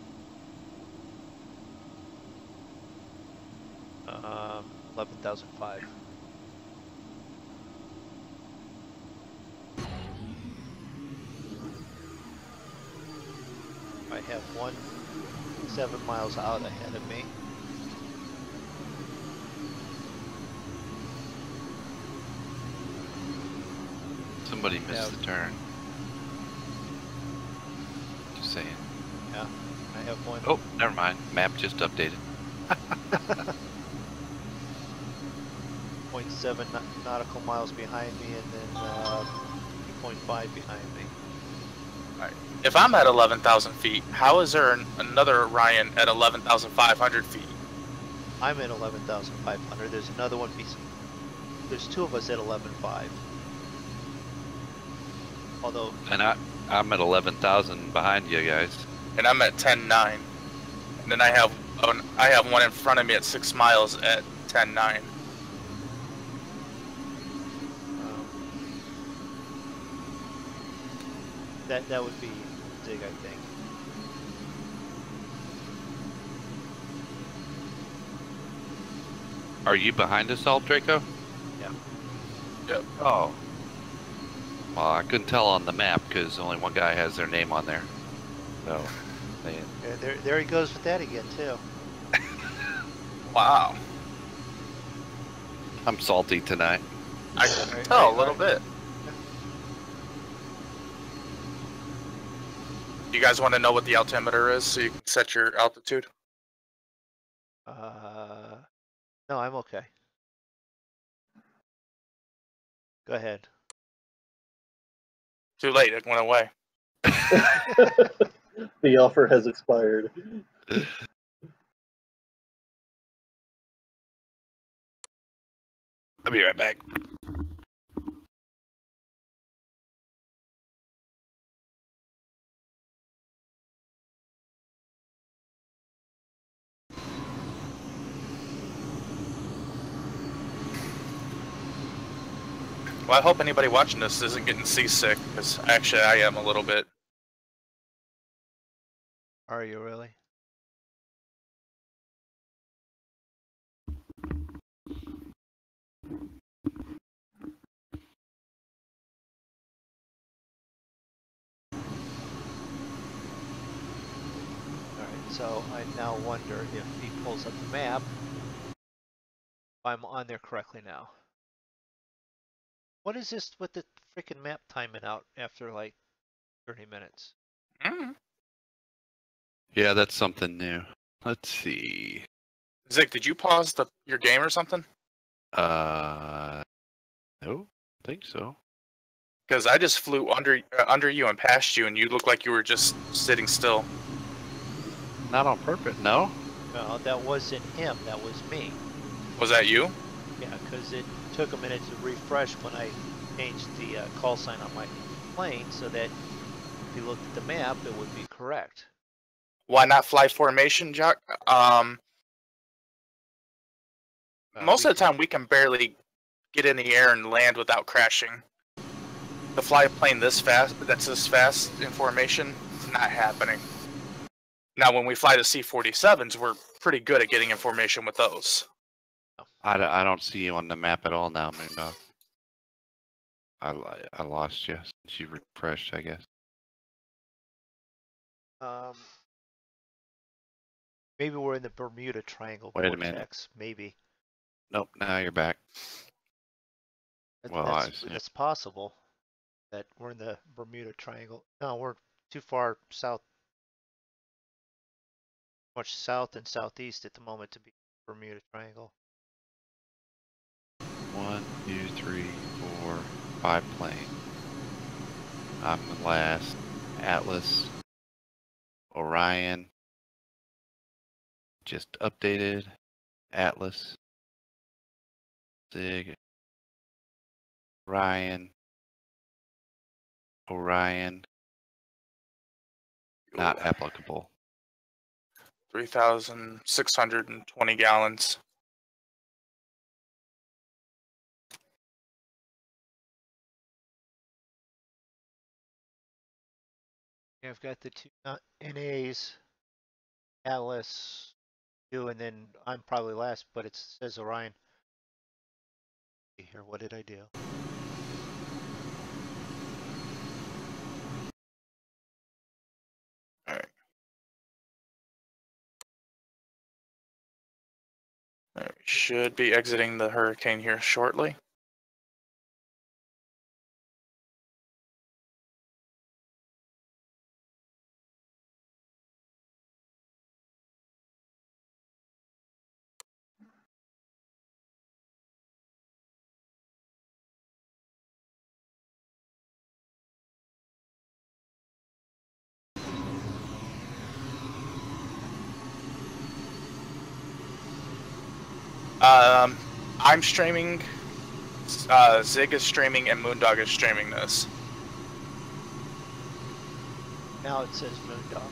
11,005. I have one 7 miles out ahead of me. Somebody missed the turn. Just saying. Yeah, I have one. Oh, never mind. Map just updated. 0.7 nautical miles behind me, and then 2.5 behind me. Alright. If I'm at 11,000 feet, how is there another Orion at 11,500 feet? I'm at 11,500. There's another one. There's 2 of us at 11.5. Although, And I'm at 11,000 behind you guys. And I'm at 10.9. And then I have one in front of me at 6 miles at 10.9. that would be Zig, I think. Are you behind us all, Draco? Yeah. Yep. Oh. Well, I couldn't tell on the map because only one guy has their name on there. So, Yeah, there he goes with that again, too. Wow. I'm salty tonight. I can tell a little bit. Do you guys want to know what the altimeter is so you can set your altitude? No, I'm okay. Go ahead. Too late, it went away. The offer has expired. I'll be right back. Well, I hope anybody watching this isn't getting seasick, because actually I am a little bit. Are you really? Alright, so I now wonder if he pulls up the map, if I'm on there correctly now. What is this with the freaking map timing out after like 30 minutes? Mm. Yeah, that's something new. Let's see. Zig, did you pause your game or something? No, I think so. Because I just flew under you and past you, and you looked like you were just sitting still. Not on purpose, no? No, that wasn't him, that was me. Was that you? Yeah, because it took a minute to refresh when I changed the call sign on my plane so that if you looked at the map, it would be correct. Why not fly formation, Jack? Most of the time, we can barely get in the air and land without crashing. To fly a plane this fast, that's this fast in formation, it's not happening. Now, when we fly the C-47s, we're pretty good at getting in formation with those. I don't see you on the map at all now, MoonDog. I lost you since you refreshed, I guess. Maybe we're in the Bermuda Triangle Wait a vortex. minute. Maybe. Nope, now you're back. Well, That's possible that we're in the Bermuda Triangle. No, we're too far south, much south and southeast at the moment to be Bermuda Triangle. 1, 2, 3, 4, 5 planes. I'm the last. Atlas. Orion. Just updated. Atlas. Zig. Orion. Not applicable. 3,620 gallons. Yeah, I've got the two NAs, Atlas, you, and then I'm probably last, but it says Orion. Here, what did I do? Alright. Alright, we should be exiting the hurricane here shortly. I'm streaming, Zig is streaming, and MoonDog is streaming this. Now it says MoonDog.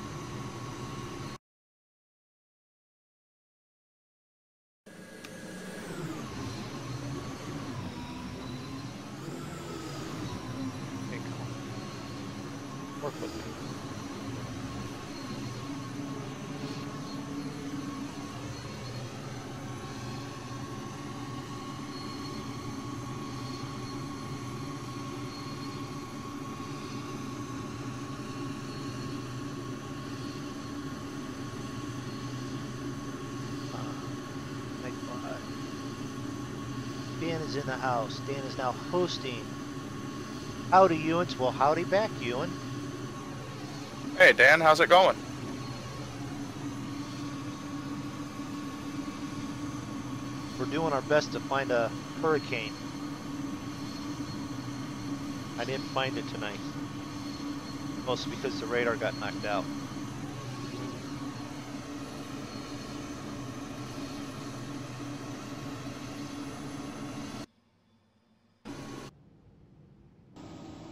Okay, come on. Work with me. Dan is in the house. Dan is now hosting. Howdy, Ewans. Well, howdy back, Ewan. Hey, Dan, how's it going? We're doing our best to find a hurricane. I didn't find it tonight. Mostly because the radar got knocked out.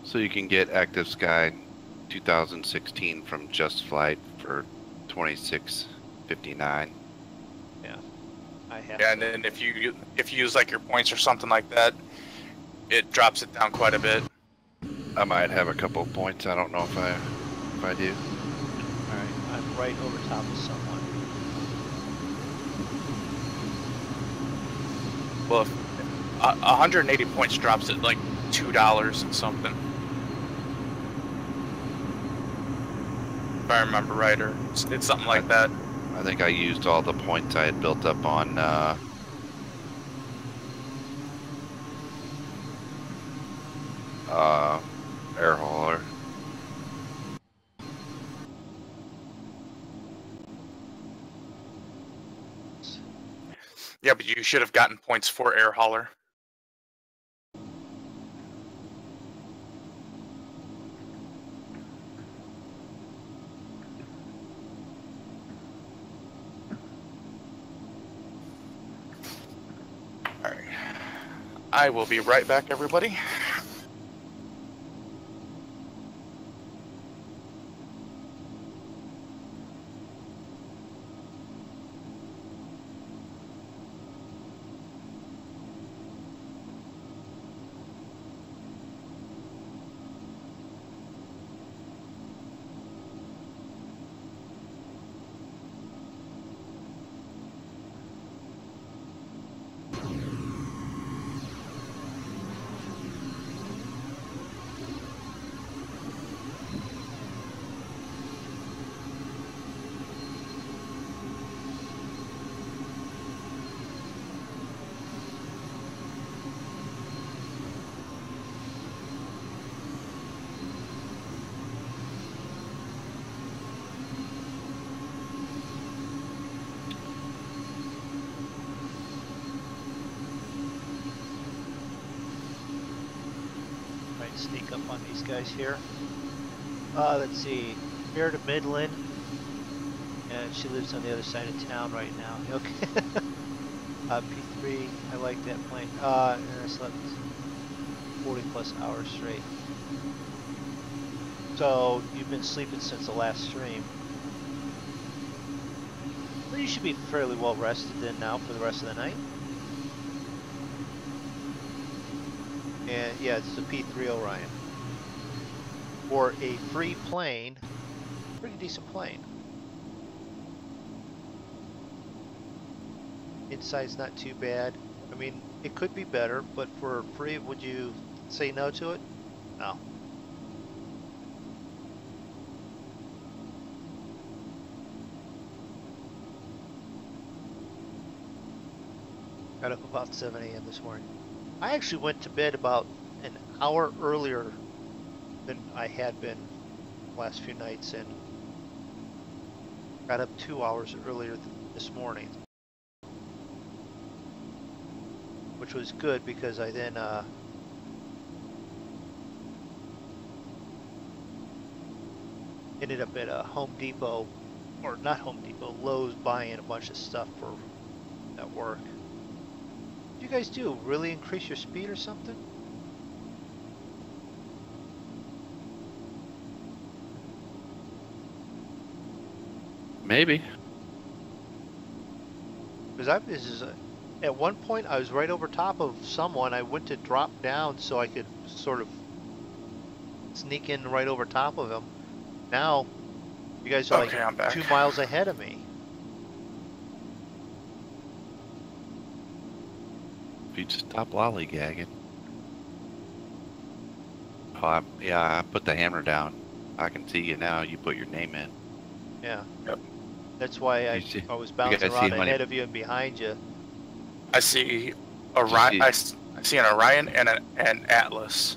So you can get Active Sky 2016 from Just Flight for $26.59. Yeah, I have. Yeah, and then if you use like your points or something like that, it drops it down quite a bit. I might have a couple of points. I don't know if I do. All right, I'm right over top of someone. Well, if 180 points drops it like $2 and something. If I remember right, or it's something like that. I think I used all the points I had built up on air hauler. Yeah, but you should have gotten points for air hauler. All right. I will be right back, everybody. Sneak up on these guys here. Let's see, here to Midland, and she lives on the other side of town right now. Okay. P3, I like that plane. And I slept 40 plus hours straight. So you've been sleeping since the last stream. Well, you should be fairly well rested then now for the rest of the night. And yeah, it's the P-3 Orion. For a free plane, pretty decent plane. Inside's not too bad. I mean, it could be better, but for free, would you say no to it? No. Got up about 7 a.m. this morning. I actually went to bed about an hour earlier than I had been the last few nights, and got up 2 hours earlier this morning, which was good because I then ended up at a Home Depot, or not Home Depot, Lowe's, buying a bunch of stuff for at work. What do you guys do? Really increase your speed or something? Maybe. Because at one point I was right over top of someone. I went to drop down so I could sort of sneak in right over top of him. Now you guys are Okay, I'm like back. 2 miles ahead of me. If you just stop lollygagging. Oh, yeah, I put the hammer down. I can see you now. You put your name in. Yeah. Yep. That's why I was bouncing around ahead of you and behind you. I see Orion. I see an Orion and an Atlas.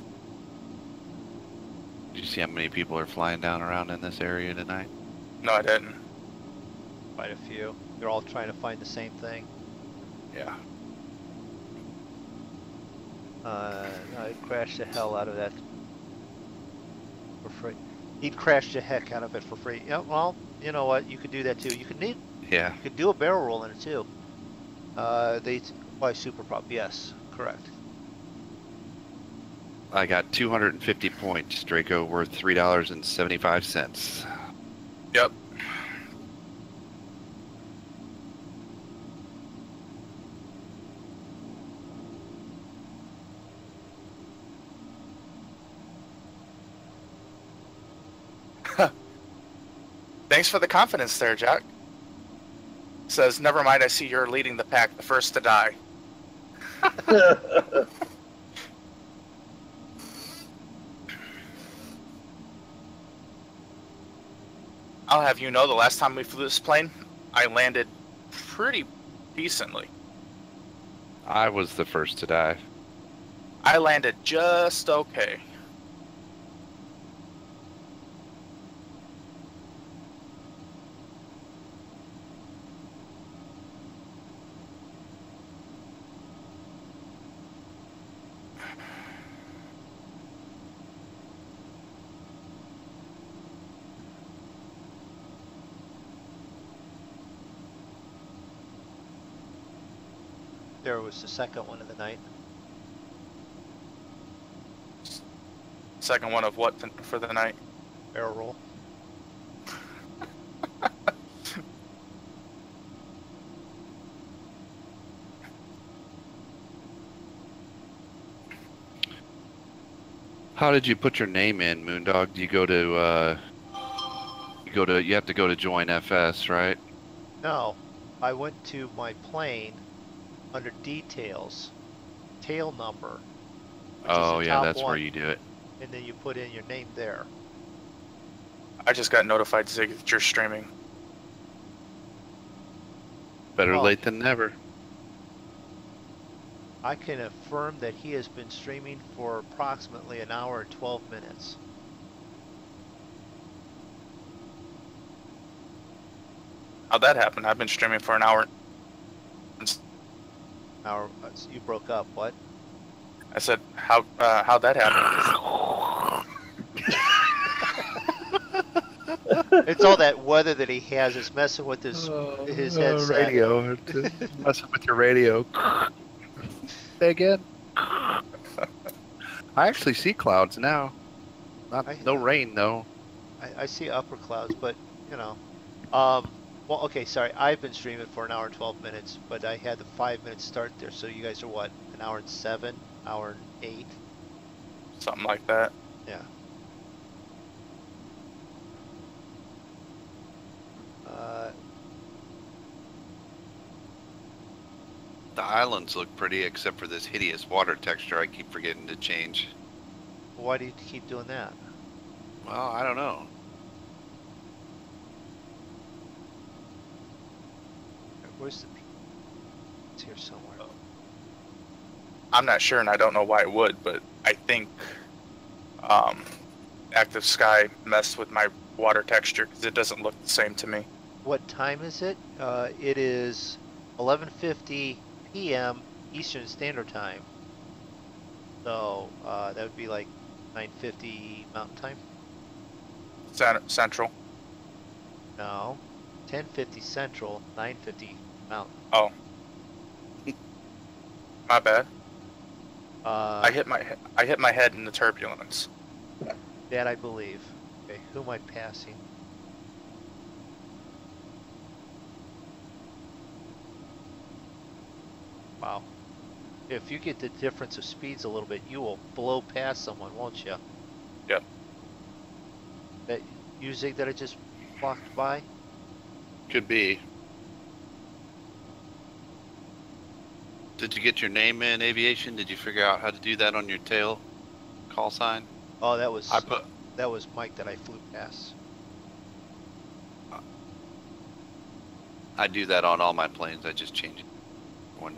Did you see how many people are flying down around in this area tonight? No, I didn't. Quite a few. They're all trying to find the same thing. Yeah. I'd crash the hell out of that for free. He'd crash the heck out of it for free. Yeah, well, you know what? You could do that too. You could do a barrel roll in it too. Why super prop? Yes, correct. I got 250 points, Draco, worth $3.75. Yep. Thanks for the confidence there, Jack. Says, never mind, I see you're leading the pack, the first to die. I'll have you know, the last time we flew this plane, I landed pretty decently. I was the first to die. I landed just okay. There was the second one of the night. Second one of what for the night? Barrel roll. How did you put your name in, MoonDog? Do you go to you have to go to join FS, right? No, I went to my plane under details, tail number. Which Oh is the yeah, top that's one, where you do it. and then you put in your name there. I just got notified, Zig, that you're streaming. Better Oh. late than never. I can affirm that he has been streaming for approximately an hour and 12 minutes. How'd that happen? I've been streaming for an hour. Hour, you broke up, what? I said, how'd that happen? It's all that weather that he has. It's messing with his headset. Radio. Messing with your radio. Say again. I actually see clouds now. No rain though. I see upper clouds, but you know. Well, okay, sorry. I've been streaming for an hour and 12 minutes, but I had the 5-minute start there. So you guys are what? An hour and 7, hour and 8. Something like that. Yeah. The islands look pretty, except for this hideous water texture I keep forgetting to change. Why do you keep doing that? Well, I don't know. Where's the? It's here somewhere. I'm not sure, and I don't know why it would, but I think Active Sky messed with my water texture because it doesn't look the same to me. What time is it? It is 11:50 p.m. Eastern Standard Time. So that would be like 9:50 Mountain Time. Central. No, 10:50 Central, 9:50 Mountain. Oh, my bad. I hit my head in the turbulence. That I believe. Okay, who am I passing? Wow. If you get the difference of speeds a little bit, you will blow past someone, won't you? Yep. That you, Zig, that I just walked by? Could be. Did you get your name in aviation? Did you figure out how to do that on your tail call sign? Oh, that was I put. that was Mike that I flew past. I do that on all my planes. I just change it. One.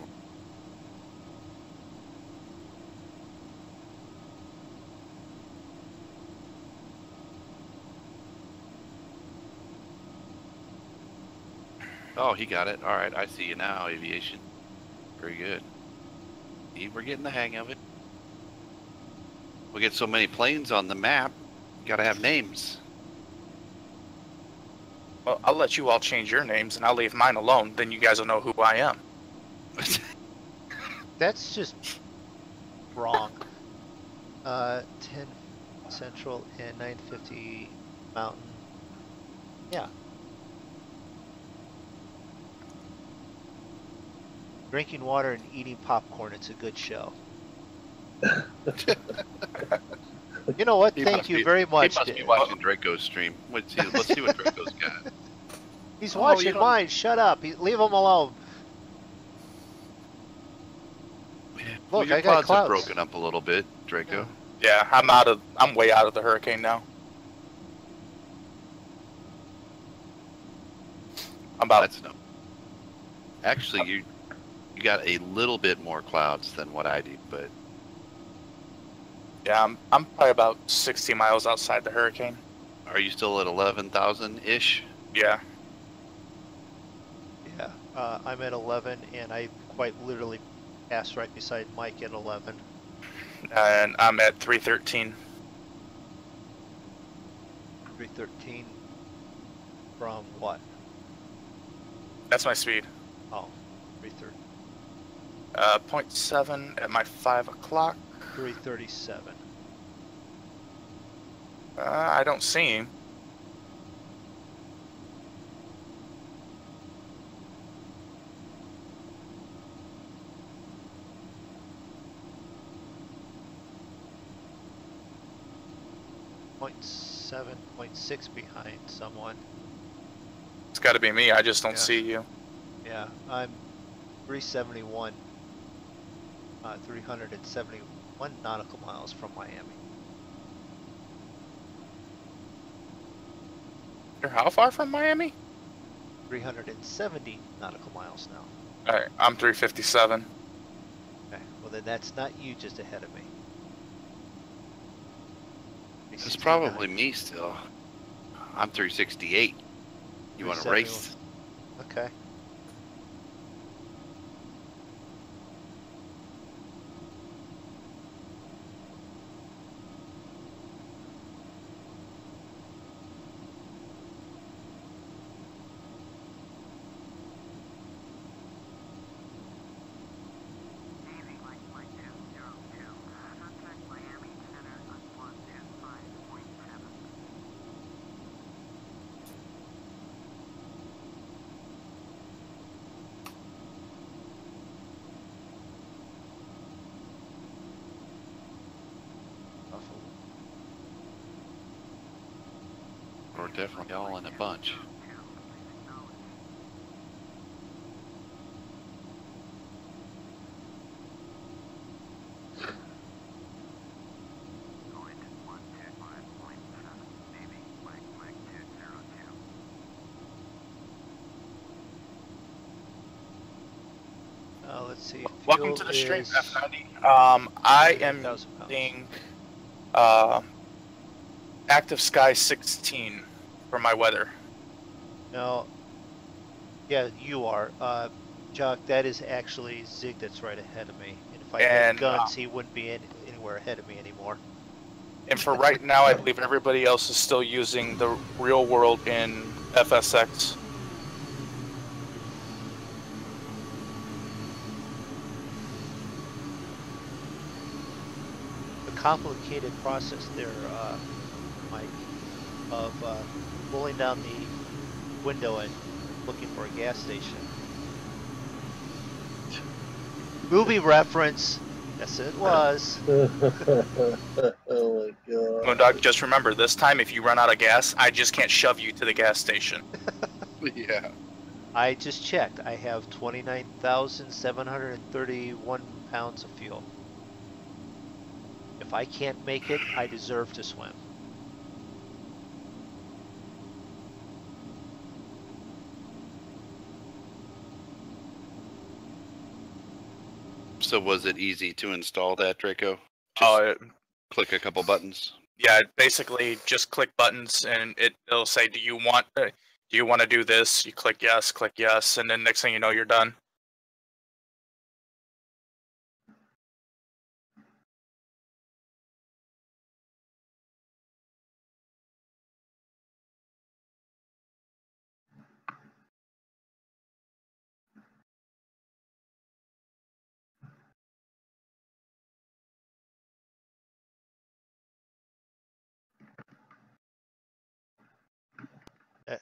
Oh, he got it. All right, I see you now, aviation. Very good. See, we're getting the hang of it. We get so many planes on the map, you gotta have names. Well, I'll let you all change your names, and I'll leave mine alone. Then you guys will know who I am. That's just wrong. 10 Central and 9:50 Mountain. Yeah. Drinking water and eating popcorn. It's a good show. You know what? He Thank must you be- very much. He must be watching Draco's stream. Let's see what Draco's got. He's Oh, you watching don't- mine. Shut up. Leave him alone. Well, Look, your I got clouds clouds. have broken up a little bit, Draco. Yeah, I'm way out of the hurricane now. I'm about That's no. Actually, you got a little bit more clouds than what I do, but yeah, I'm probably about 60 miles outside the hurricane. are you still at 11,000 ish? Yeah. Yeah, I'm at 11, and I quite literally passed right beside Mike at 11. And I'm at 313. 313 from what? That's my speed. Oh, 330. 0.7 at my 5 o'clock. 337. I don't see him. Point 7, 0.6 behind someone. It's got to be me. I just don't Yeah. see you. Yeah, I'm 371. 371 nautical miles from Miami. You're how far from Miami? 370 nautical miles now. All right, I'm 357. Okay, well then that's not you just ahead of me. It's probably me still. I'm 368. You want to 371. race? Okay. We're definitely all in a bunch. Let's see. Welcome to Fuel the stream, is F90. I am 1,000 pounds. using Active Sky 16 for my weather. No. Yeah, you are. Jock, that is actually Zig that's right ahead of me. And if I had And, guns, he wouldn't be anywhere ahead of me anymore. And for right now, I believe everybody else is still using the real world in FSX. The complicated process there, Mike, of rolling down the window and looking for a gas station. Movie reference. Yes, it was. Oh my god. MoonDog, just remember, this time if you run out of gas, I just can't shove you to the gas station. Yeah. I just checked. I have 29,731 pounds of fuel. If I can't make it, I deserve to swim. So was it easy to install that, Draco? Oh, Click a couple buttons. yeah, basically just click buttons and it'll say, do you want to do this? You click yes, and then next thing you know, you're done.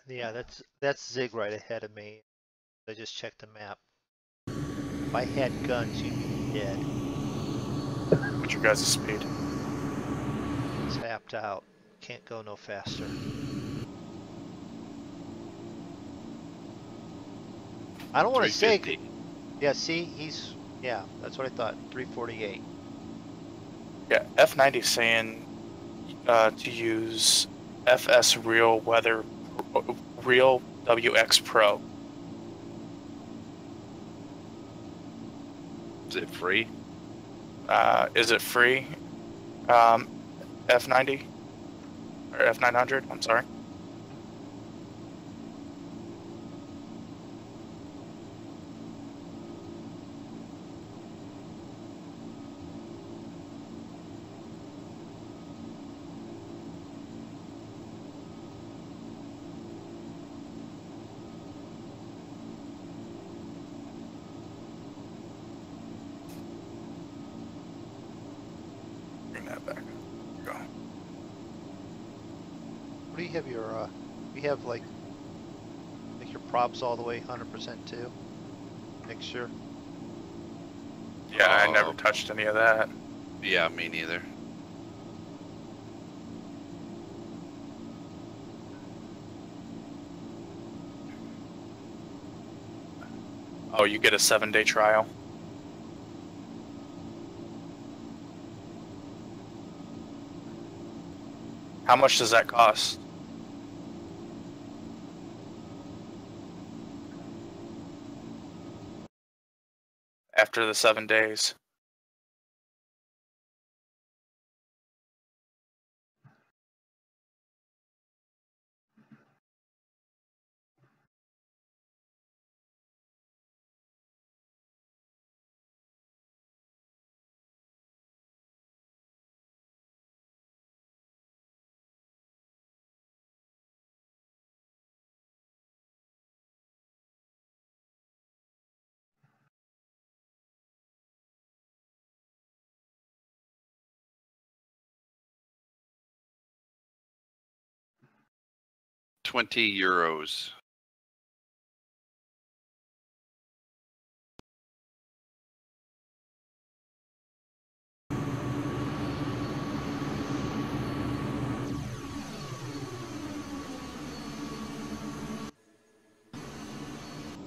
Yeah, that's Zig right ahead of me. I just checked the map. If I had guns, you'd be dead. What's your guys' speed? Tapped out. Can't go no faster. I don't want to say. 350. Yeah, see, yeah, that's what I thought. 348. Yeah, F90 saying to use FS Real Weather Real WX Pro. Is it free? Is it free? F90 or F900? I'm sorry. Bring that back. Go. What do you have your, you have like your props all the way 100% too? Mixture? Yeah, I never Oh. touched any of that. Yeah, me neither. Oh, you get a 7-day trial. How much does that cost? After the 7 days. €20.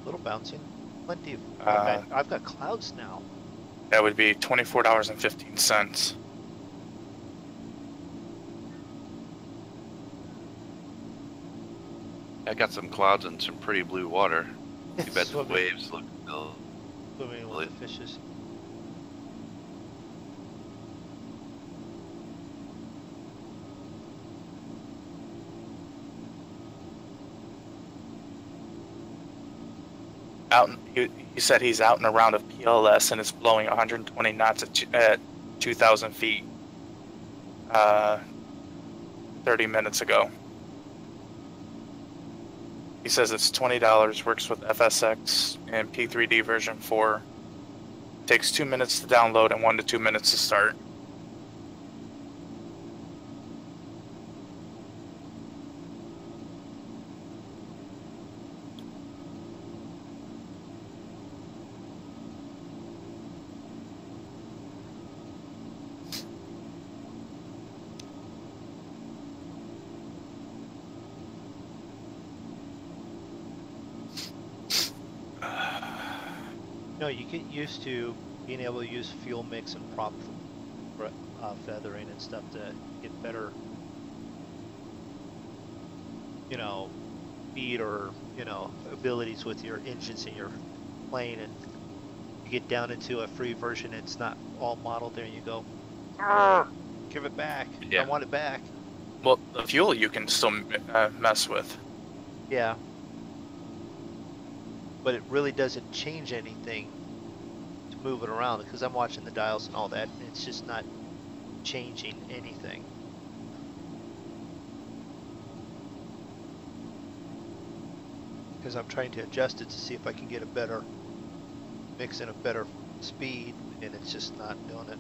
Little bouncing. Plenty of, Uh, I've got clouds now. That would be $24.15. I got some clouds and some pretty blue water. You bet the Swimming- waves look cool. Swimming with the fishes. He said he's out and around of PLS and it's blowing 120 knots at 2,000 feet. 30 minutes ago. He says it's $20, works with FSX and P3D version 4. Takes 2 minutes to download and 1 to 2 minutes to start. No, you get used to being able to use fuel mix and prop feathering and stuff to get better, you know, speed or, you know, abilities with your engines in your plane, and you get down into a free version, it's not all modeled there, and you go, give it back. Yeah. I want it back. Well, the fuel you can still mess with. Yeah. But it really doesn't change anything to move it around, because I'm watching the dials and all that, and it's just not changing anything. Because I'm trying to adjust it to see if I can get a better mix and a better speed, and it's just not doing it.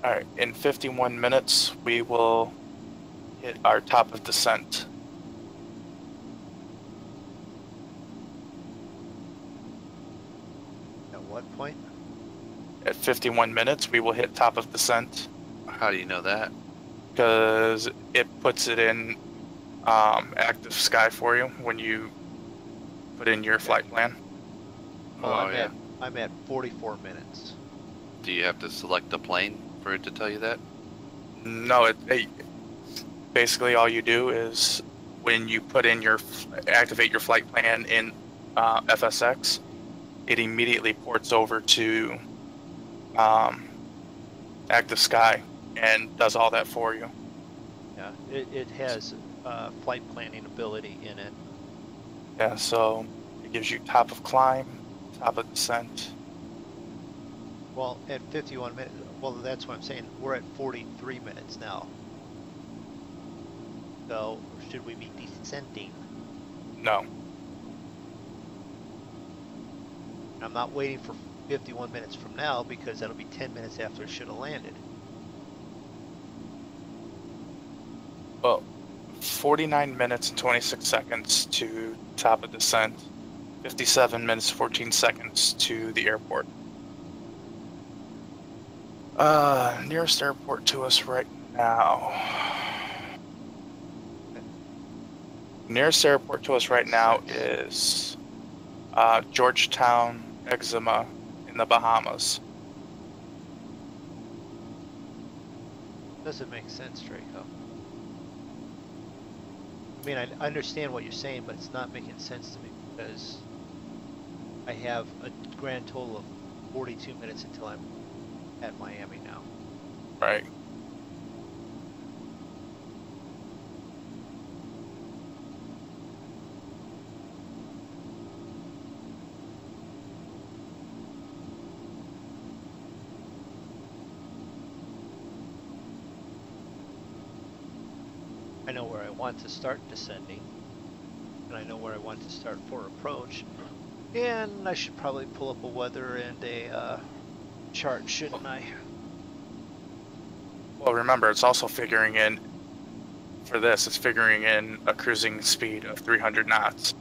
Alright, in 51 minutes, we will hit our top of descent. At what point? At 51 minutes, we will hit top of descent How do you know that? because it puts it in active sky for you when you put in your flight plan. Well, Oh, yeah. I'm at 44 minutes. Do you have to select the plane for it to tell you that? No, basically all you do is when you put in activate your flight plan in FSX, it immediately ports over to active sky and does all that for you. Yeah, it has flight planning ability in it. Yeah, so it gives you top of climb, top of descent. Well, at 51 minutes, well, that's what I'm saying. We're at 43 minutes now. So, should we be descending? No. I'm not waiting for 51 minutes from now because that'll be 10 minutes after it should have landed. Well, 49 minutes and 26 seconds to top of descent, 57 minutes 14 seconds to the airport. Nearest airport to us right now. Nearest airport to us right now is Georgetown, Exuma in the Bahamas. Doesn't make sense, Draco. I mean, I understand what you're saying, but it's not making sense to me because I have a grand total of 42 minutes until I'm at Miami now. Right. I know where I want to start descending, and I know where I want to start for approach, and I should probably pull up a weather and a chart, shouldn't I? Well, remember, it's also figuring in, for this, it's figuring in a cruising speed of 300 knots.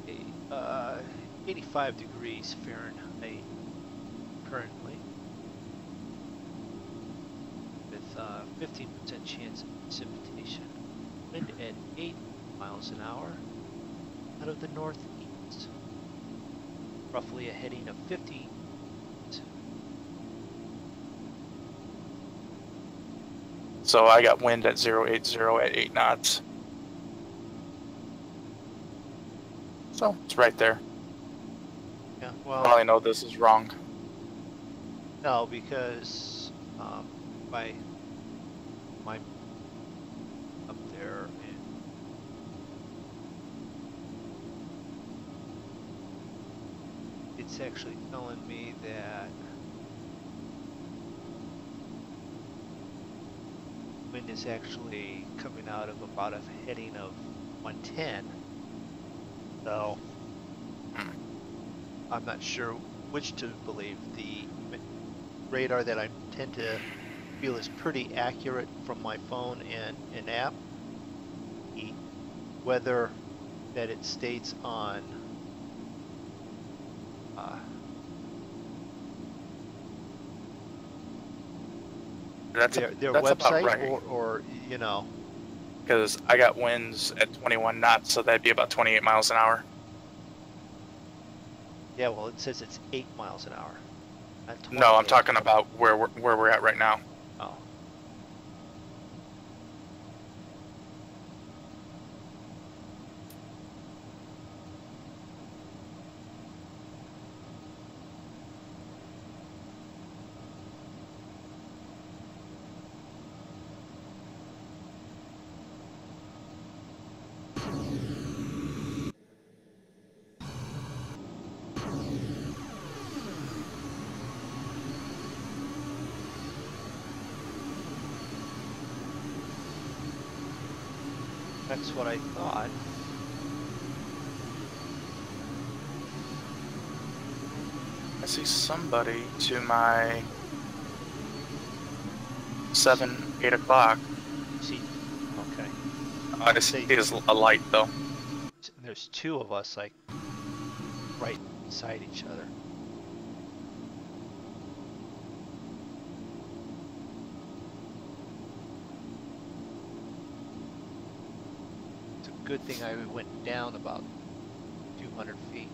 Okay, 85 degrees Fahrenheit currently, with 15% chance of precipitation. Wind at 8 miles an hour out of the northeast. Roughly a heading of 50. So I got wind at 080 at 8 knots. So it's right there. Yeah, I well, probably know this is wrong. no, because by my up there and it's actually telling me that wind is actually coming out of about a heading of 110. So I'm not sure which to believe. The radar that I tend to feel is pretty accurate from my phone and app. The weather that it states on their that's about website right. or you know. Because I got winds at 21 knots, so that'd be about 28 miles an hour. Yeah, well, it says it's 8 miles an hour. Not No, I'm 28. talking about where we're at right now. Oh. That's what I thought. I see somebody to my 7, 8 o'clock. See, okay. I see is a light though. There's two of us like right beside each other. It's a good thing I went down about 200 feet.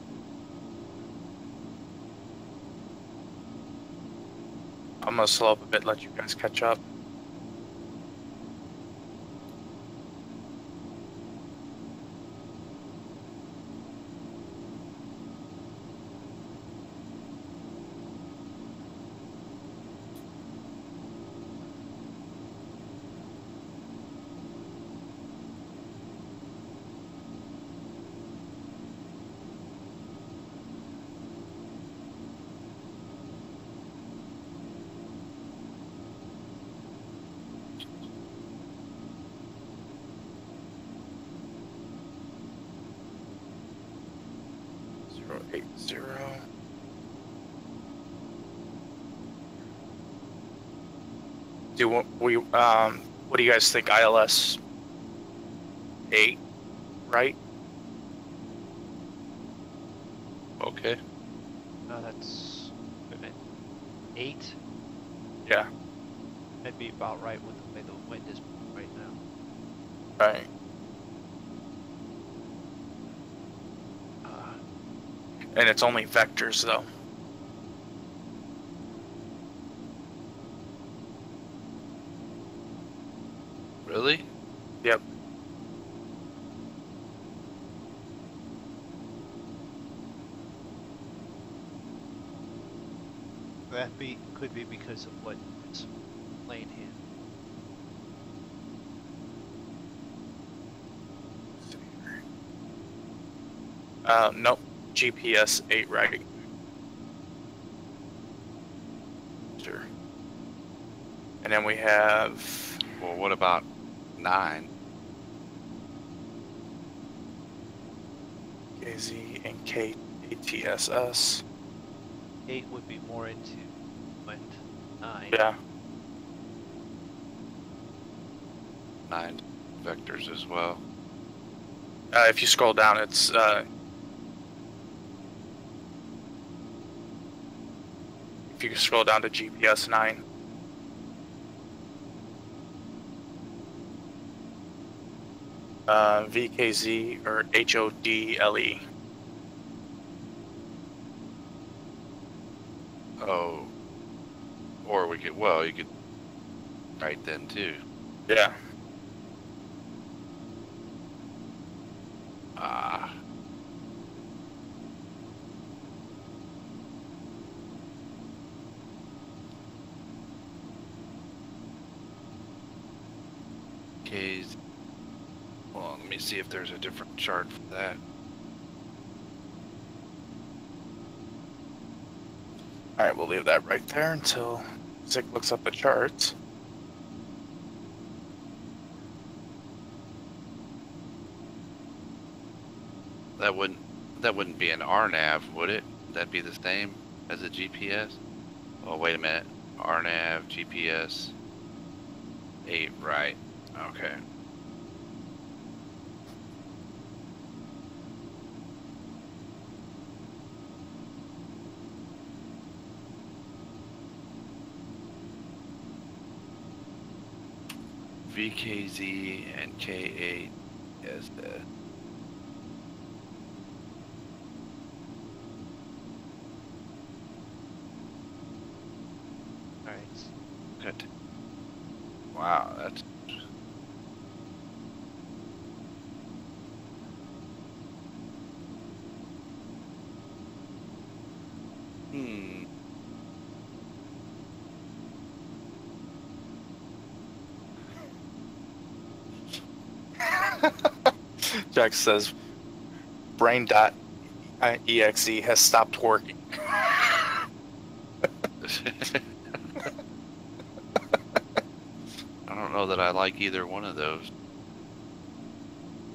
I'm gonna slow up a bit, let you guys catch up. What do you guys think? ILS 8, right? Okay. No, that's wait a minute. 8. Yeah. That'd be about right with the way the wind is right now. Right. And it's only vectors though. Really? Yep. That could be because of what it's playing here. Nope. GPS 8, right? Sure. And then we have. Well, what about 9? KZ and KTSS. 8 would be more into wind. 9. Yeah. 9 vectors as well. If you scroll down, it's if you scroll down to GPS 9. VKZ or HODLE. Oh. Or we could, well, you could write then too. Yeah. Ah. K's. Well, let me see if there's a different chart for that. Alright, we'll leave that right there until Zick looks up the charts. That wouldn't be an RNAV, would it? That'd be the same as a GPS? Oh, wait a minute. RNAV, GPS 8, right. Okay. VKZ and K8 is the Alright. good. Wow, that's Jack says brain.exe has stopped working. I don't know that I like either one of those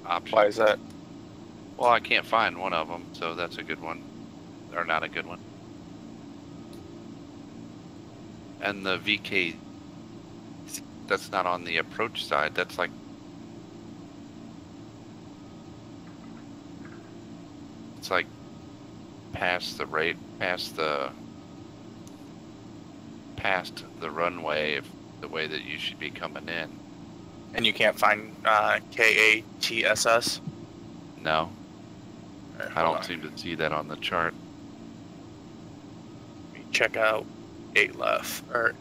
options. Why is that? Well, I can't find one of them, so that's a good one. Or not a good one. And the VK, that's not on the approach side. That's like it's like past the runway, if the way that you should be coming in. And you can't find KATSS? No, Alright, I hold don't on. seem to see that on the chart. Let me check out 8 left. Or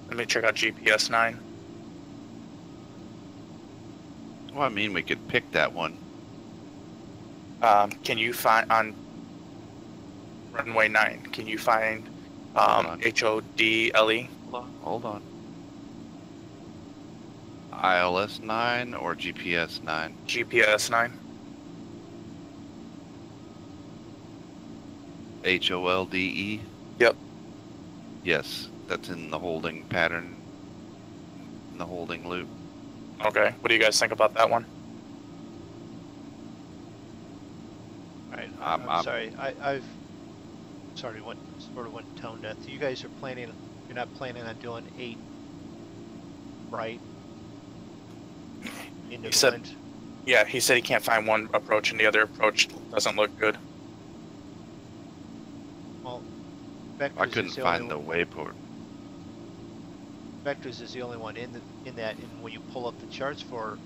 let me check out GPS 9. Well, I mean, we could pick that one. Can you find on runway 9? Can you find Hold on. HODLE? Hold on. ILS 9 or GPS 9? GPS 9. HOLDE? Yep. Yes, that's in the holding pattern, in the holding loop. Okay. What do you guys think about that one? Alright, I'm- I'm sorry. I've went tone deaf. You guys are planning. You're not planning on doing 8, right? Into He the said- wind? Yeah, he said he can't find one approach and the other approach doesn't look good. Well, Vectors I couldn't is the find the only waypoint. Vectors is the only one in that. And when you pull up the charts for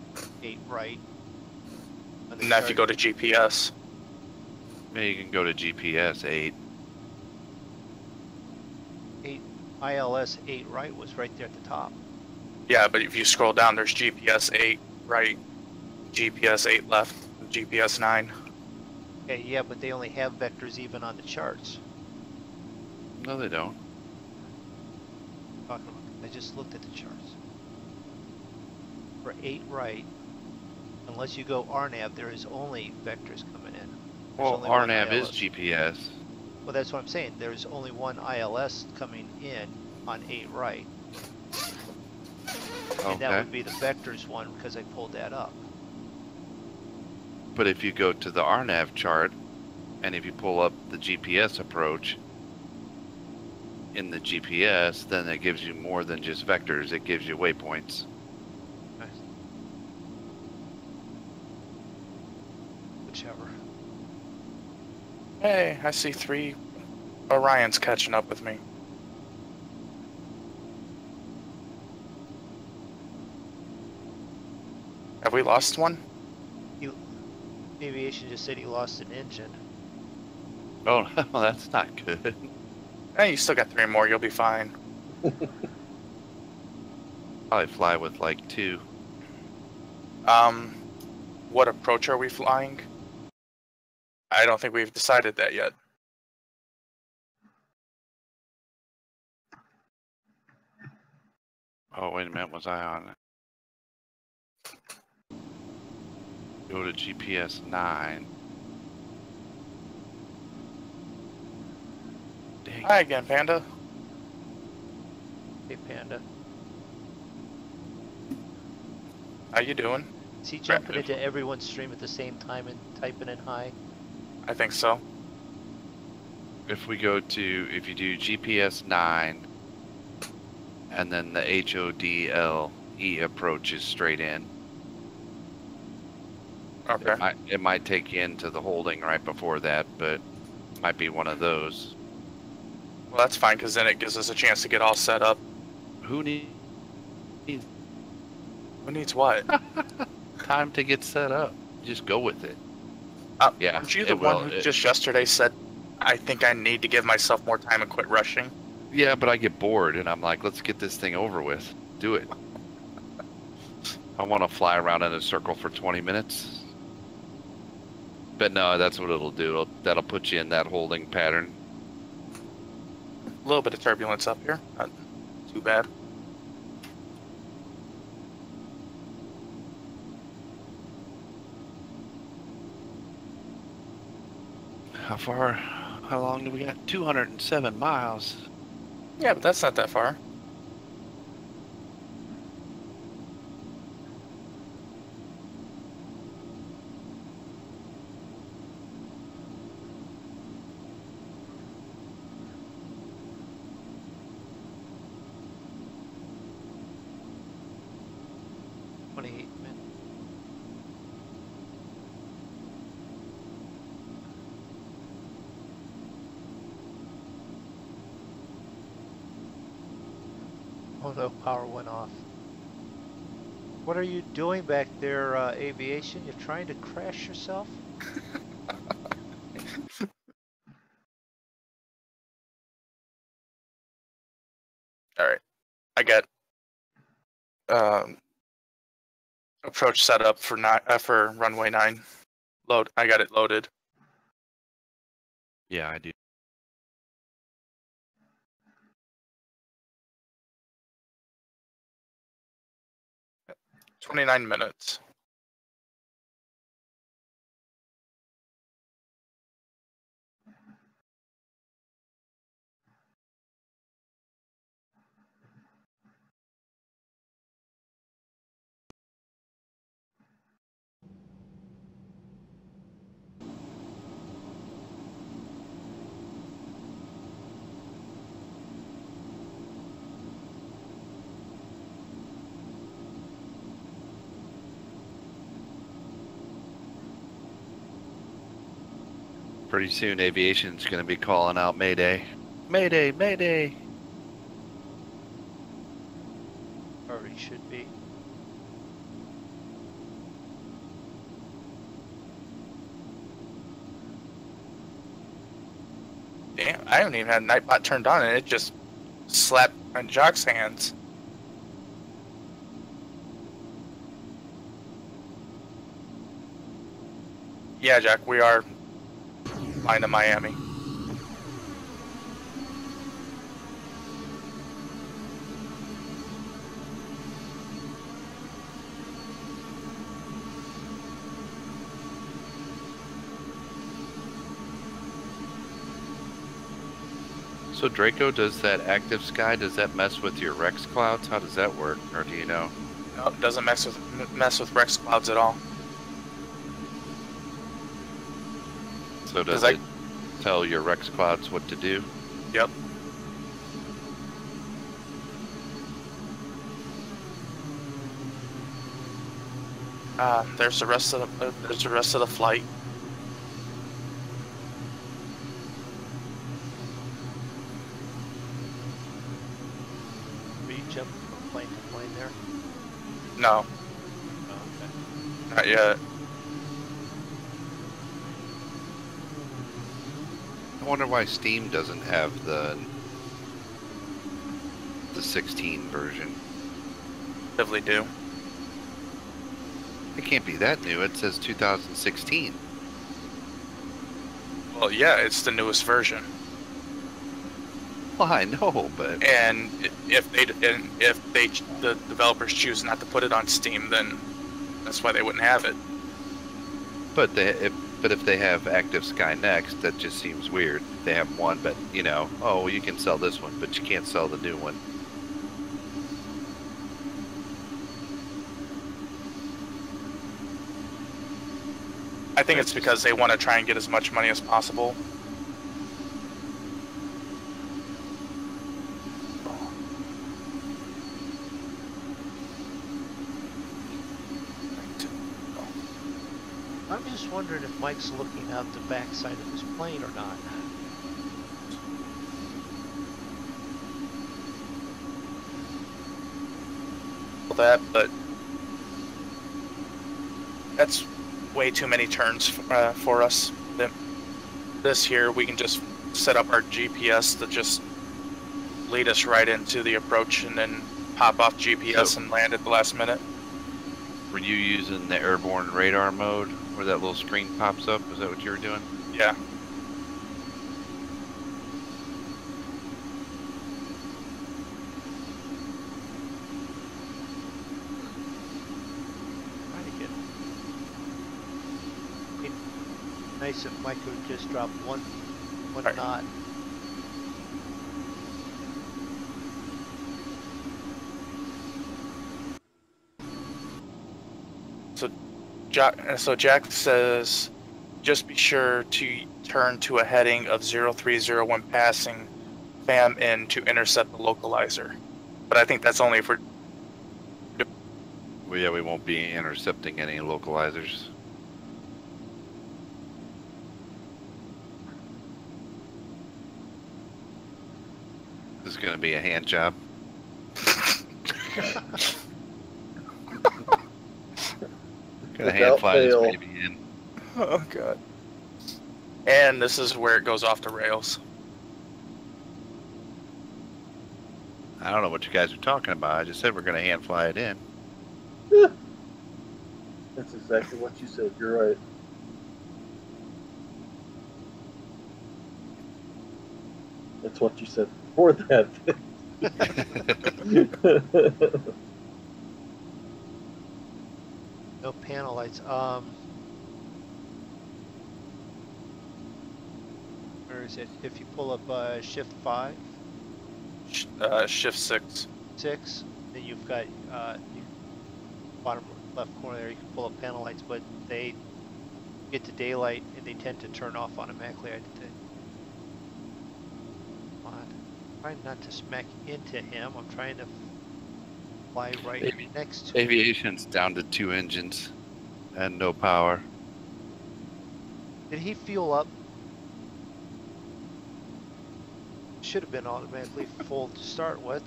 8 right, on the And now if you go chart- to GPS, Yeah, you can go to GPS 8. 8 ILS 8 right was right there at the top. yeah, but if you scroll down, there's GPS 8 right, GPS 8 left, GPS 9. Okay, yeah, but they only have vectors even on the charts. No, they don't. Talking about, I just looked at the charts. For 8 right, unless you go RNAV, there is only vectors coming in. There's Well, only one RNAV is ILS. GPS. Well, that's what I'm saying. There's only one ILS coming in on 8 right. And that Okay. would be the vectors one because I pulled that up. But if you go to the RNAV chart, and if you pull up the GPS approach in the GPS, then it gives you more than just vectors. It gives you waypoints. Nice. Whichever. Hey, I see 3 Orions catching up with me. Have we lost one? Aviation just said he lost an engine. Oh, well, that's not good. Hey, you still got 3 more, you'll be fine. Probably fly with like 2. What approach are we flying? I don't think we've decided that yet. Oh, wait a minute. Was I on it? Go to GPS 9. Dang. Hi again, Panda. Hey, Panda. How you doing? Is he jumping into everyone's stream at the same time and typing in hi? I think so. If we go to, if you do GPS 9, and then the HODLE approach is straight in. Okay. It might take you into the holding right before that, but might be one of those. Well, that's fine, because then it gives us a chance to get all set up. Who needs Who needs what? time to get set up? Just go with it. Yeah, Aren't you the it will. one who just yesterday said, I think I need to give myself more time and quit rushing? Yeah, but I get bored and I'm like, let's get this thing over with. Do it. I want to fly around in a circle for 20 minutes. But no, that's what it'll do. That'll put you in that holding pattern. A little bit of turbulence up here. Not too bad. How long do we got? 207 miles. Yeah, but that's not that far. Oh no, power went off. What are you doing back there, aviation? You're trying to crash yourself? All right, I got approach set up for for runway 9. I got it loaded. Yeah, I do. Yep. 29 minutes. Pretty soon, aviation's going to be calling out Mayday. Mayday, Mayday! Already should be. Damn, I haven't even had Nightbot turned on, and it just slapped on Jock's hands. Yeah, Jack, we are flying to Miami. So Draco, does that active sky, does that mess with your Rex clouds? How does that work? Or do you know? No, it doesn't mess with Rex clouds at all. So does it tell your Rex clouds what to do? Yep. There's the rest of the flight. Are you jumping from plane to plane there? No, Oh, okay. not yet. I wonder why Steam doesn't have the 16 version. Definitely do. It can't be that new. It says 2016. Well, yeah, it's the newest version. Well, I know, but And if the developers choose not to put it on Steam, then that's why they wouldn't have it. but if they have Active Sky Next, that just seems weird. They have one, but you know, oh, you can sell this one, but you can't sell the new one. I think it's because they want to try and get as much money as possible. I'm just wondering if Mike's looking out the backside of his plane or not. That, but that's way too many turns for us. This here, we can just set up our GPS to just lead us right into the approach and then pop off GPS and land at the last minute. Were you using the airborne radar mode where that little screen pops up? Is that what you were doing? Yeah. Nice if Mike would just drop one Right. knot. So Jack says, just be sure to turn to a heading of 0301 when passing FAM in to intercept the localizer. But I think that's only if we're... Well, yeah, we won't be intercepting any localizers. This is going to be a hand job. Gonna hand Without fly this fail. baby in. Oh god. And this is where it goes off the rails. I don't know what you guys are talking about. I just said we're gonna hand fly it in. That's exactly what you said. You're right. That's what you said before that. No panel lights. Where is it? If you pull up shift 5, Shift 6. 6, then you've got you, bottom left corner there. You can pull up panel lights, but they get to daylight and they tend to turn off automatically. I think. Come on, I'm trying not to smack into him. I'm trying to fly right next to him. Aviation's down to 2 engines and no power. Did he fuel up? Should have been automatically full to start with.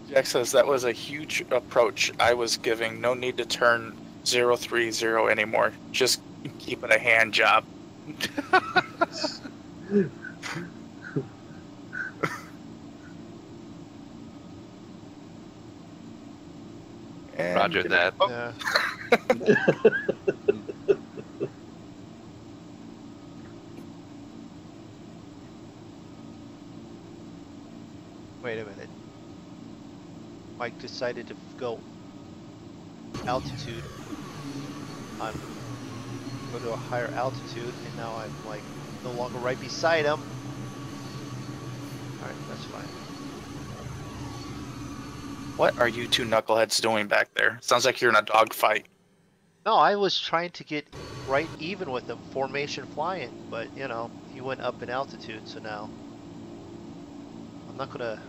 Jack says that was a huge approach I was giving. No need to turn 030 anymore. Just keep it a hand job. And Roger that. Yeah. Wait a minute. Mike decided to go altitude. I'm going to a higher altitude, and now I'm like no longer right beside him. Alright, that's fine. what are you two knuckleheads doing back there? Sounds like you're in a dogfight. No, I was trying to get right even with him, formation flying, but you know, he went up in altitude, so now I'm not gonna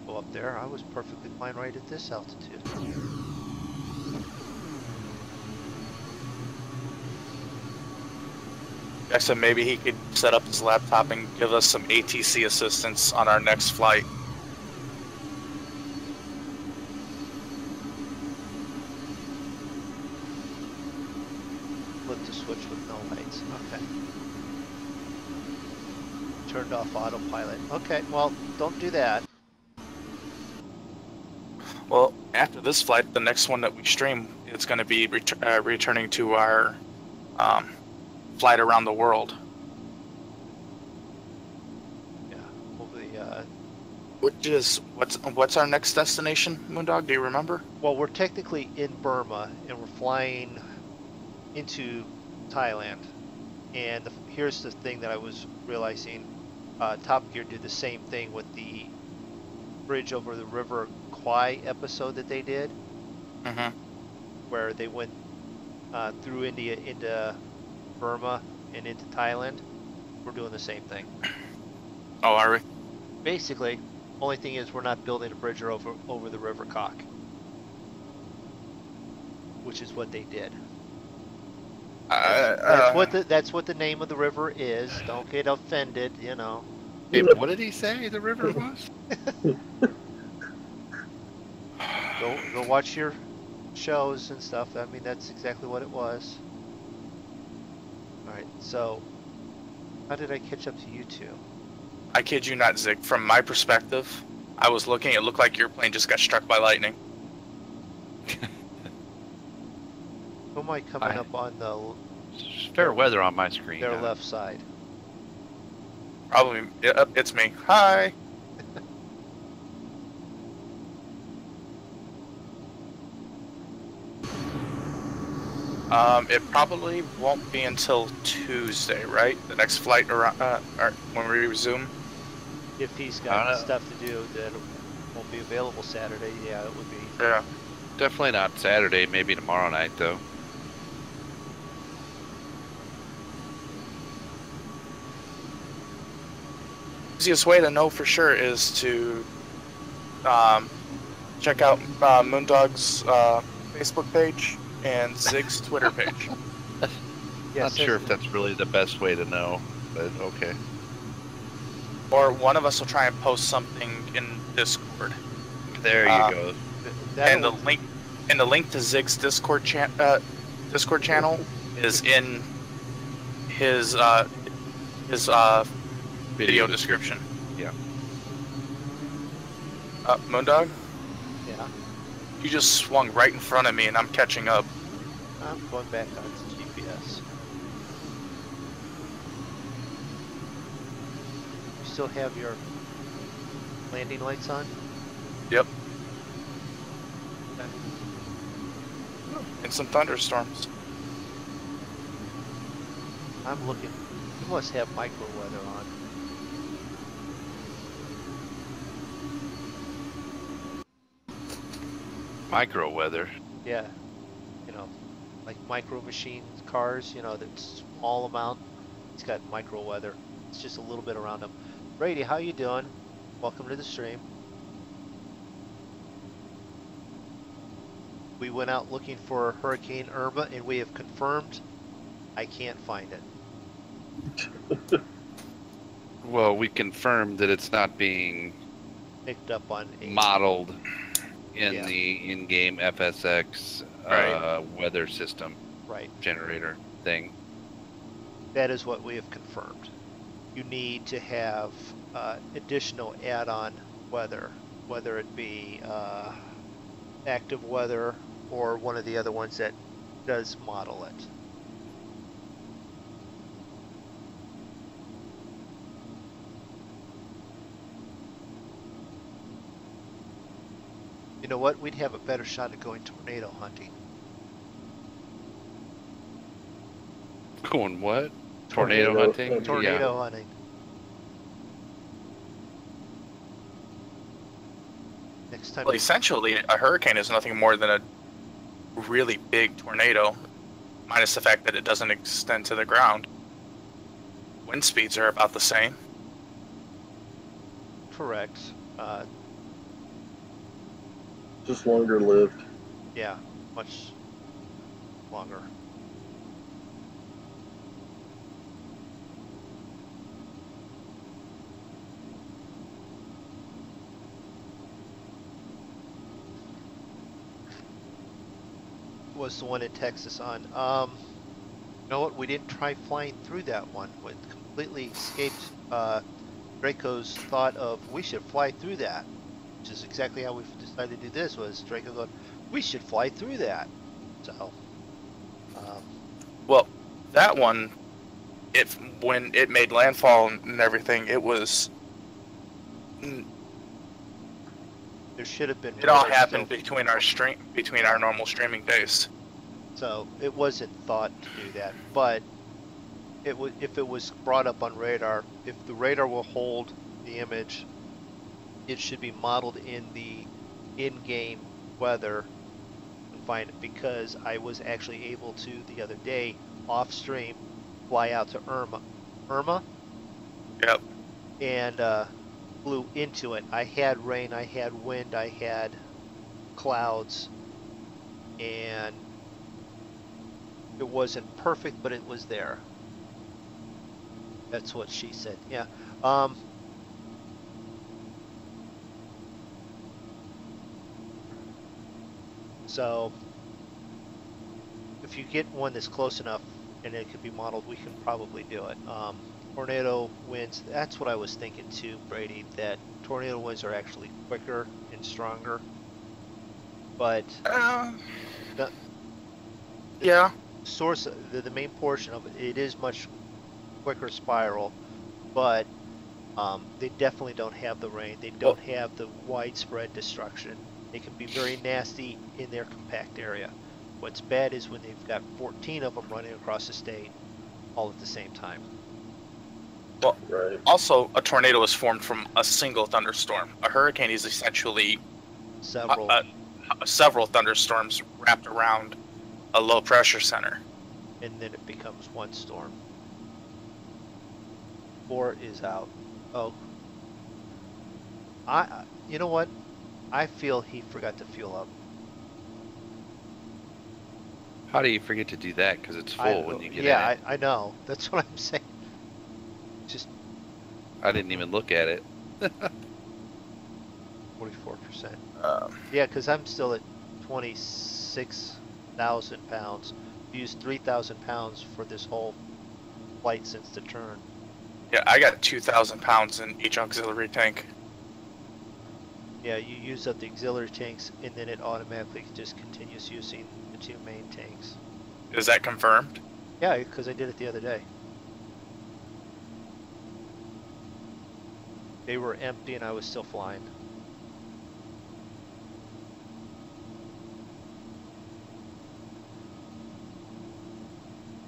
go up there. I was perfectly fine right at this altitude. Jack said maybe he could set up his laptop and give us some ATC assistance on our next flight. Flip the switch with no lights. Okay. Turned off autopilot. Okay, well, don't do that. Well, after this flight, the next one that we stream, it's going to be returning to our flight around the world. Yeah, hopefully, Which is what's our next destination, MoonDog? Do you remember? well, we're technically in Burma, and we're flying into Thailand. And here's the thing that I was realizing. Top Gear did the same thing with the bridge over the River Kwai episode that they did, Mm-hmm. where they went through India into Burma and into Thailand. We're doing the same thing. Oh, are we? Basically, only thing is we're not building a bridge over the River Kok, which is what they did. That's what the name of the river is. Don't get offended, you know. Hey, what did he say the river was? Go watch your shows and stuff. I mean, that's exactly what it was. Alright, so how did I catch up to you two? I kid you not, Zig. From my perspective, I was looking. It looked like your plane just got struck by lightning. Who am I coming up on the Fair weather on my screen. their now. left side? Probably, it's me. Hi. It probably won't be until Tuesday, right? The next flight around, or when we resume. If he's got stuff to do that won't be available Saturday, yeah, it would be. Yeah. Definitely not Saturday, maybe tomorrow night though. Easiest way to know for sure is to check out MoonDog's Facebook page and Zig's Twitter page. Yeah, Not sure if that's really the best way to know, but okay. or one of us will try and post something in Discord. There you go. And the link to Zig's Discord channel is in his video description. Yeah. MoonDog, Yeah, you just swung right in front of me, and I'm catching up. I'm going back on GPS. You still have your landing lights on? Yep. Okay. And some thunderstorms. I'm looking. You must have micro weather on. Micro weather. Yeah, you know, like micro machines, cars, you know, that small amount. It's got micro weather. It's just a little bit around them. Brady, how you doing? Welcome to the stream. We went out looking for Hurricane Irma, and we have confirmed I can't find it. Well, we confirmed that it's not being Picked up on a modeled in Yeah. the in-game FSX Right. weather system right. generator thing. That is what we have confirmed. You need to have additional add-on weather, whether it be active weather or one of the other ones that does model it. You know what? We'd have a better shot at going tornado hunting. Going what? Tornado hunting? Tornado hunting. Next time. Well, essentially, a hurricane is nothing more than a really big tornado, minus the fact that it doesn't extend to the ground. Wind speeds are about the same. Correct. Just longer lived. Yeah, much longer. Was the one in Texas on? You know what? We didn't try flying through that one. It completely escaped Draco's thought of we should fly through that, which is exactly how we decided to do this. Was Draco going, we should fly through that? So, Well, that one, when it made landfall and everything, it was. there should have been. It all radar happened still. between our normal streaming days. So it wasn't thought to do that, but it would if it was brought up on radar. If the radar will hold the image, it should be modeled in the in-game weather and find it, because I was actually able to the other day off stream fly out to Irma, Yep. and flew into it. I had rain, I had wind, I had clouds, and it wasn't perfect, but it was there. That's what she said. Yeah. So if you get one that's close enough and it could be modeled, we can probably do it. Tornado winds, that's what I was thinking too, Brady, that tornado winds are actually quicker and stronger. But the Yeah. source, the main portion of it, it is much quicker spiral, but they definitely don't have the rain. They don't have the widespread destruction. They can be very nasty in their compact area. What's bad is when they've got 14 of them running across the state all at the same time. Well, Right. also, a tornado is formed from a single thunderstorm. A hurricane is essentially Several. several thunderstorms wrapped around a low pressure center. And then it becomes one storm. 4 is out. Oh. You know what? I feel he forgot to fuel up. How do you forget to do that? Because it's full when you get in it. I know. That's what I'm saying. Just I didn't even look at it. 44%. Um, Yeah, because I'm still at 26,000 pounds. Used 3,000 pounds for this whole flight since the turn. yeah, I got 2,000 pounds in each auxiliary tank. Yeah, you use up the auxiliary tanks, and then it automatically just continues using the 2 main tanks. Is that confirmed? Yeah, because I did it the other day. They were empty and I was still flying.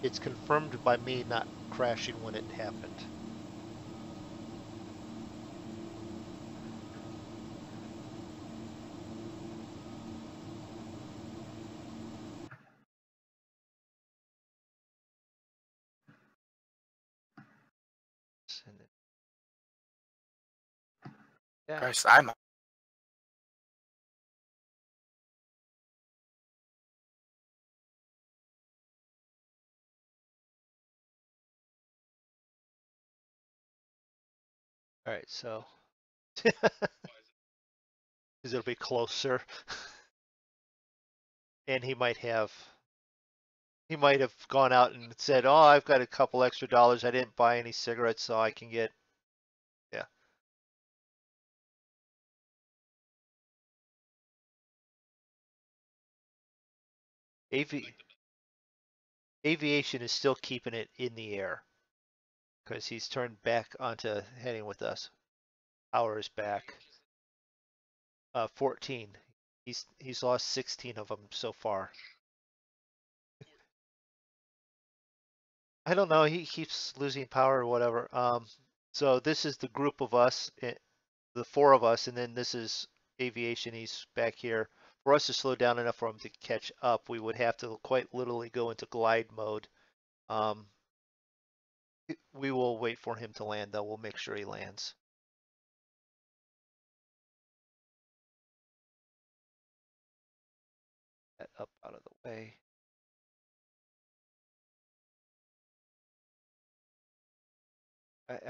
It's confirmed by me not crashing when it happened. Yeah. Christ, I'm. All right, so because it'll be closer, and he might have gone out and said, "Oh, I've got a couple extra dollars. I didn't buy any cigarettes, so I can get." Yeah. Aviation is still keeping it in the air because he's turned back onto heading with us. Hours back. 14. He's lost 16 of them so far. I don't know. He keeps losing power or whatever. So this is the group of us, the 4 of us, and then this is aviation. He's back here. For us to slow down enough for him to catch up, we would have to quite literally go into glide mode. We will wait for him to land, though. We'll make sure he lands. That up out of the way.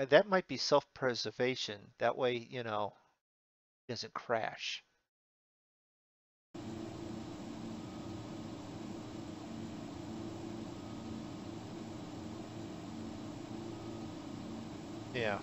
That might be self-preservation. That way, you know, it doesn't crash. Yeah.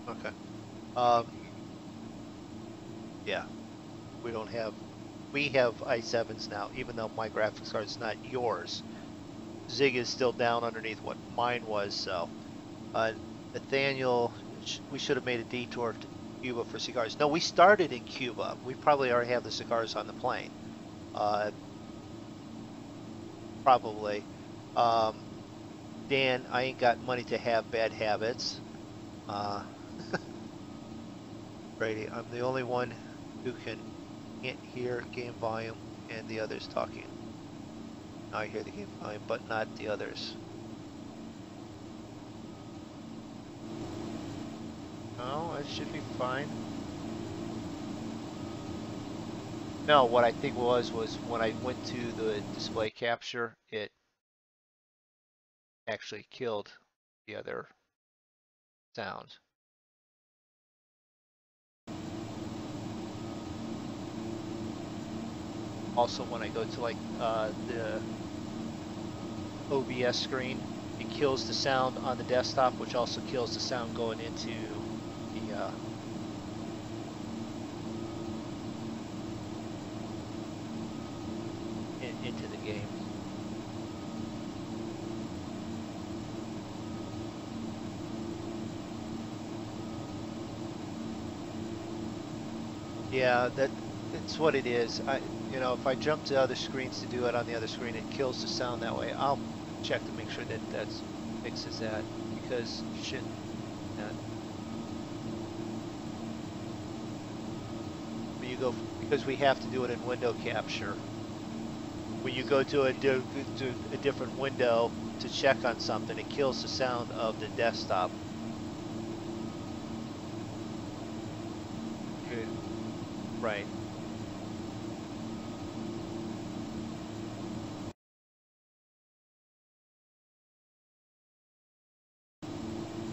Okay. Yeah, we don't have, we have i7s now, even though my graphics card's not yours. Zig is still down underneath what mine was, so. Nathaniel, we should have made a detour to Cuba for cigars. No, we started in Cuba. We probably already have the cigars on the plane. Probably. Dan, I ain't got money to have bad habits. Brady, I'm the only one who can't hear game volume and the others talking. I hear the game volume, but not the others. No, it should be fine. No, what I think was when I went to the display capture, it actually killed the other sound. Also, when I go to like the OBS screen, it kills the sound on the desktop, which also kills the sound going into the into the game. Yeah, it's what it is. You know, if I jump to other screens to do it on the other screen, it kills the sound that way. I'll check to make sure that fixes that, because shit, go, because we have to do it in window capture. When you go to a different window to check on something, it kills the sound of the desktop. Okay. Right.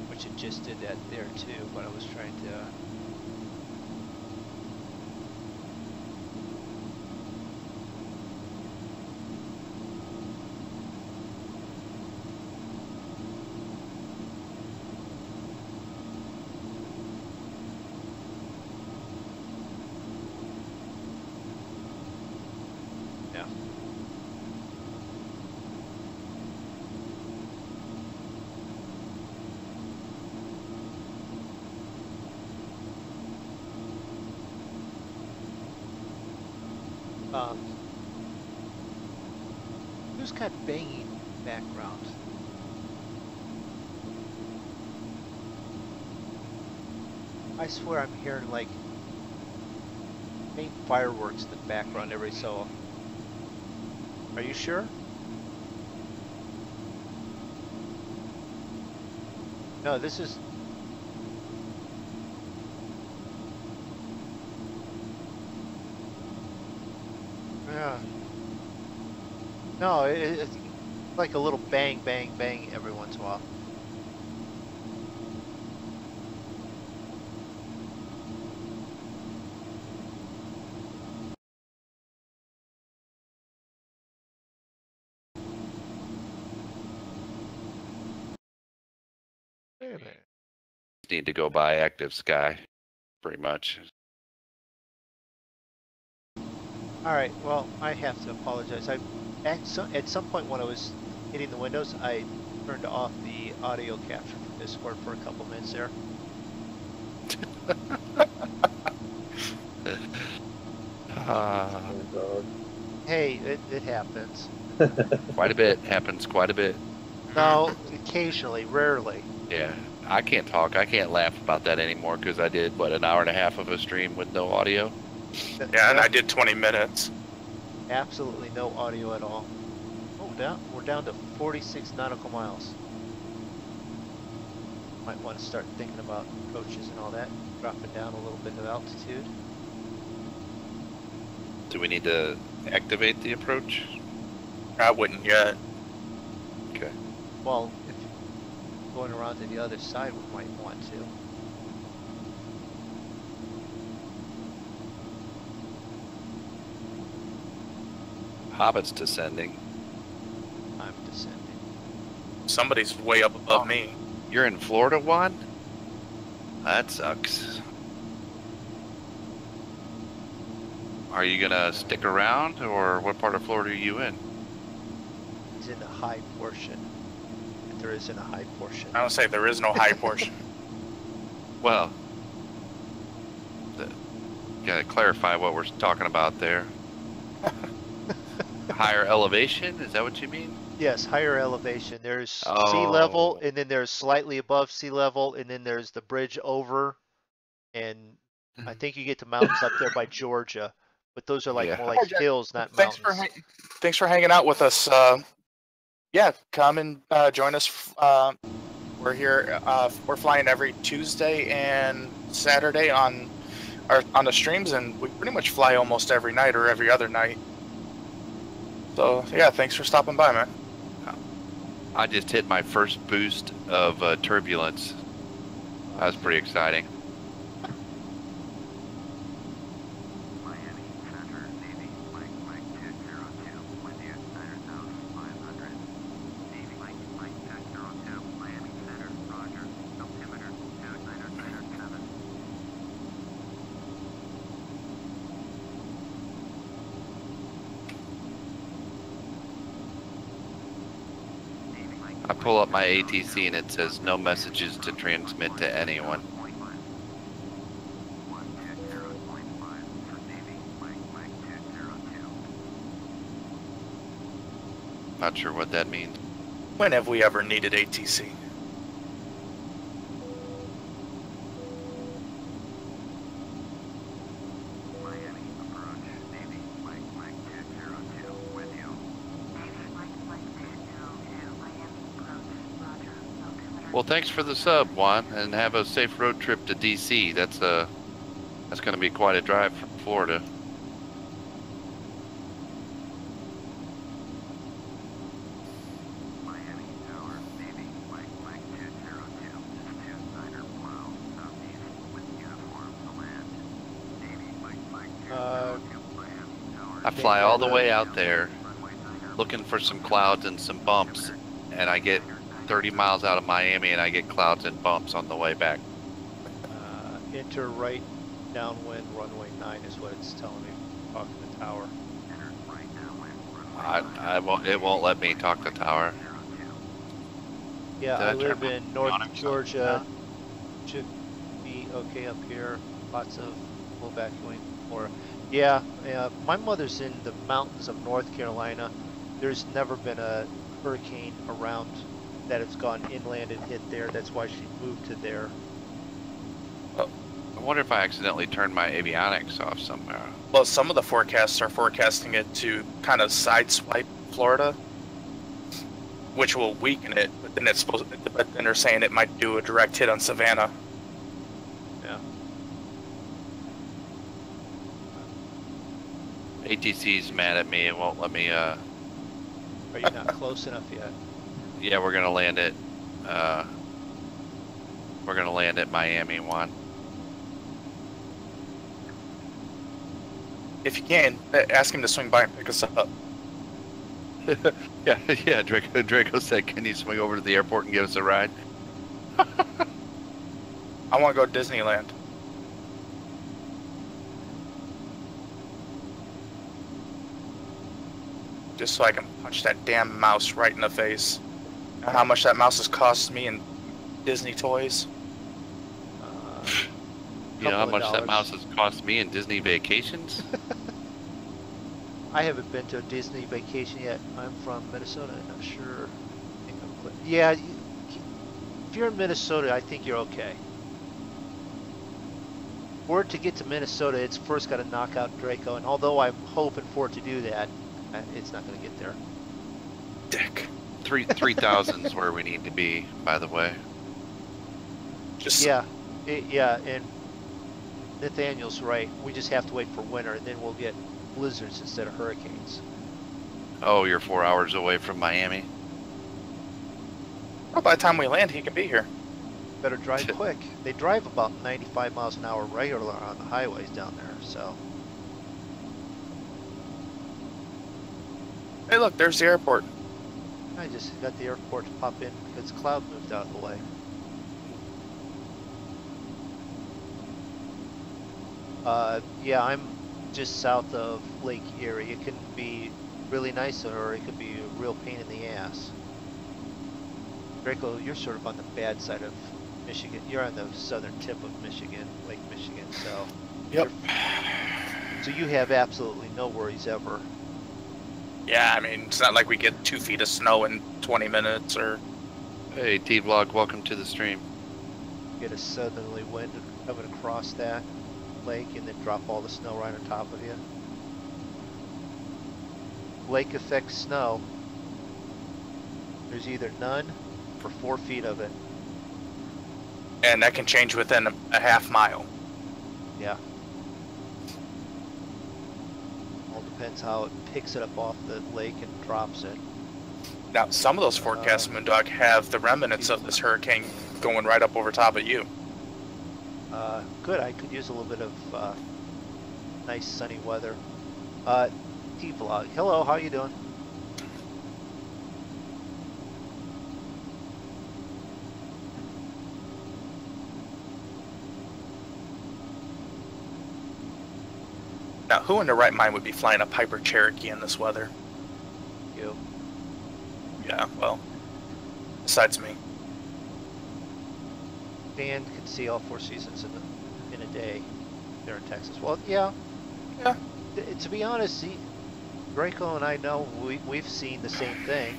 Which it just did that there too, but I was trying to... Who's got banging background? I swear I'm hearing like faint fireworks in the background every so often. Are you sure? No, this is... Yeah. No, it's like a little bang, bang, bang every once in a while. Wait a minute. Need to go buy Active Sky, pretty much. All right. Well, I have to apologize. At some point when I was hitting the windows, I turned off the audio capture from Discord for a couple minutes there. Hey, it happens. Quite a bit. Happens quite a bit. No, occasionally, rarely. Yeah. I can't talk. I can't laugh about that anymore because I did, what, an hour and a half of a stream with no audio? Yeah, and I did 20 minutes. Absolutely no audio at all. Oh, we're down to 46 nautical miles. Might want to start thinking about approaches and all that, dropping down a little bit of altitude. Do we need to activate the approach? I wouldn't yet. Okay. Well, if going around to the other side, we might want to. Hobbit's descending. I'm descending. Somebody's way up above me. You're in Florida, Juan? That sucks. Are you gonna stick around, or what part of Florida are you in? He's in the high portion. If there isn't a high portion. I don't say there is no high portion. Well, gotta clarify what we're talking about there. Higher elevation, is that what you mean? Yes, higher elevation. There's sea level, and then there's slightly above sea level, and then there's the bridge over, and I think you get to mountains up there by Georgia, but those are like more like hills, not mountains. Thanks for hanging out with us. Yeah, come and join us. We're here. We're flying every Tuesday and Saturday on the streams, and we pretty much fly almost every night or every other night. So yeah, thanks for stopping by, man. I just hit my first boost of turbulence. That was pretty exciting. I pull up my ATC and it says no messages to transmit to anyone. Not sure what that means. When have we ever needed ATC? Well, thanks for the sub, Juan, and have a safe road trip to DC. That's going to be quite a drive from Florida. I fly all the way out there looking for some clouds and some bumps, and I get 30 miles out of Miami and I get clouds and bumps on the way back. Enter right downwind runway 9 is what it's telling me. Talking to the tower. It won't let me talk to the tower. Yeah, I live in North Georgia. Should be okay up here. Lots of low vacuuming. Or yeah, my mother's in the mountains of North Carolina. There's never been a hurricane around that has gone inland and hit there. That's why she moved to there. I wonder if I accidentally turned my avionics off somewhere. Well, some of the forecasts are forecasting it to kind of sideswipe Florida, which will weaken it. But then but then they're saying it might do a direct hit on Savannah. Yeah. ATC's mad at me and won't let me. Are you not close enough yet? Yeah, we're gonna land it. We're gonna land at Miami, Juan. If you can, ask him to swing by and pick us up. yeah. Draco said, "Can you swing over to the airport and give us a ride?" I want to go to Disneyland. Just so I can punch that damn mouse right in the face. Know how much that mouse has cost me in Disney toys? You know how much that mouse has cost me in Disney vacations? I haven't been to a Disney vacation yet. I'm from Minnesota. I'm not sure. I think I'm yeah, if you're in Minnesota, I think you're okay. For it to get to Minnesota, it's first got to knock out Draco, and although I'm hoping for it to do that, it's not going to get there. Dick. 3,000 is where we need to be, by the way. Just yeah, and Nathaniel's right. We just have to wait for winter, and then we'll get blizzards instead of hurricanes. Oh, you're 4 hours away from Miami? Well, by the time we land, he can be here. Better drive quick. They drive about 95 miles an hour regular on the highways down there, so. Hey, look, there's the airport. I just got the airport to pop in because cloud moved out of the way. Yeah, I'm just south of Lake Erie. It can be really nice or it could be a real pain in the ass. Draco, you're sort of on the bad side of Michigan. You're on the southern tip of Michigan, Lake Michigan, so. Yep. So you have absolutely no worries ever. Yeah, I mean, it's not like we get 2 feet of snow in 20 minutes or... Hey, T-Vlog, welcome to the stream. Get a southerly wind coming across that lake and then drop all the snow right on top of you. Lake affects snow. There's either none or 4 feet of it. And that can change within a half mile. Yeah. All depends how it picks it up off the lake and drops it. Now, some of those forecasts, MoonDog, have the remnants of this hurricane going right up over top of you. Good. I could use a little bit of nice sunny weather. T-Vlog. Hello, how you doing? Now, who in their right mind would be flying a Piper Cherokee in this weather? You. Yeah, well, besides me. Dan can see all 4 seasons in a day there in Texas. Well, yeah. Yeah. To be honest, Draco and I know we've seen the same thing.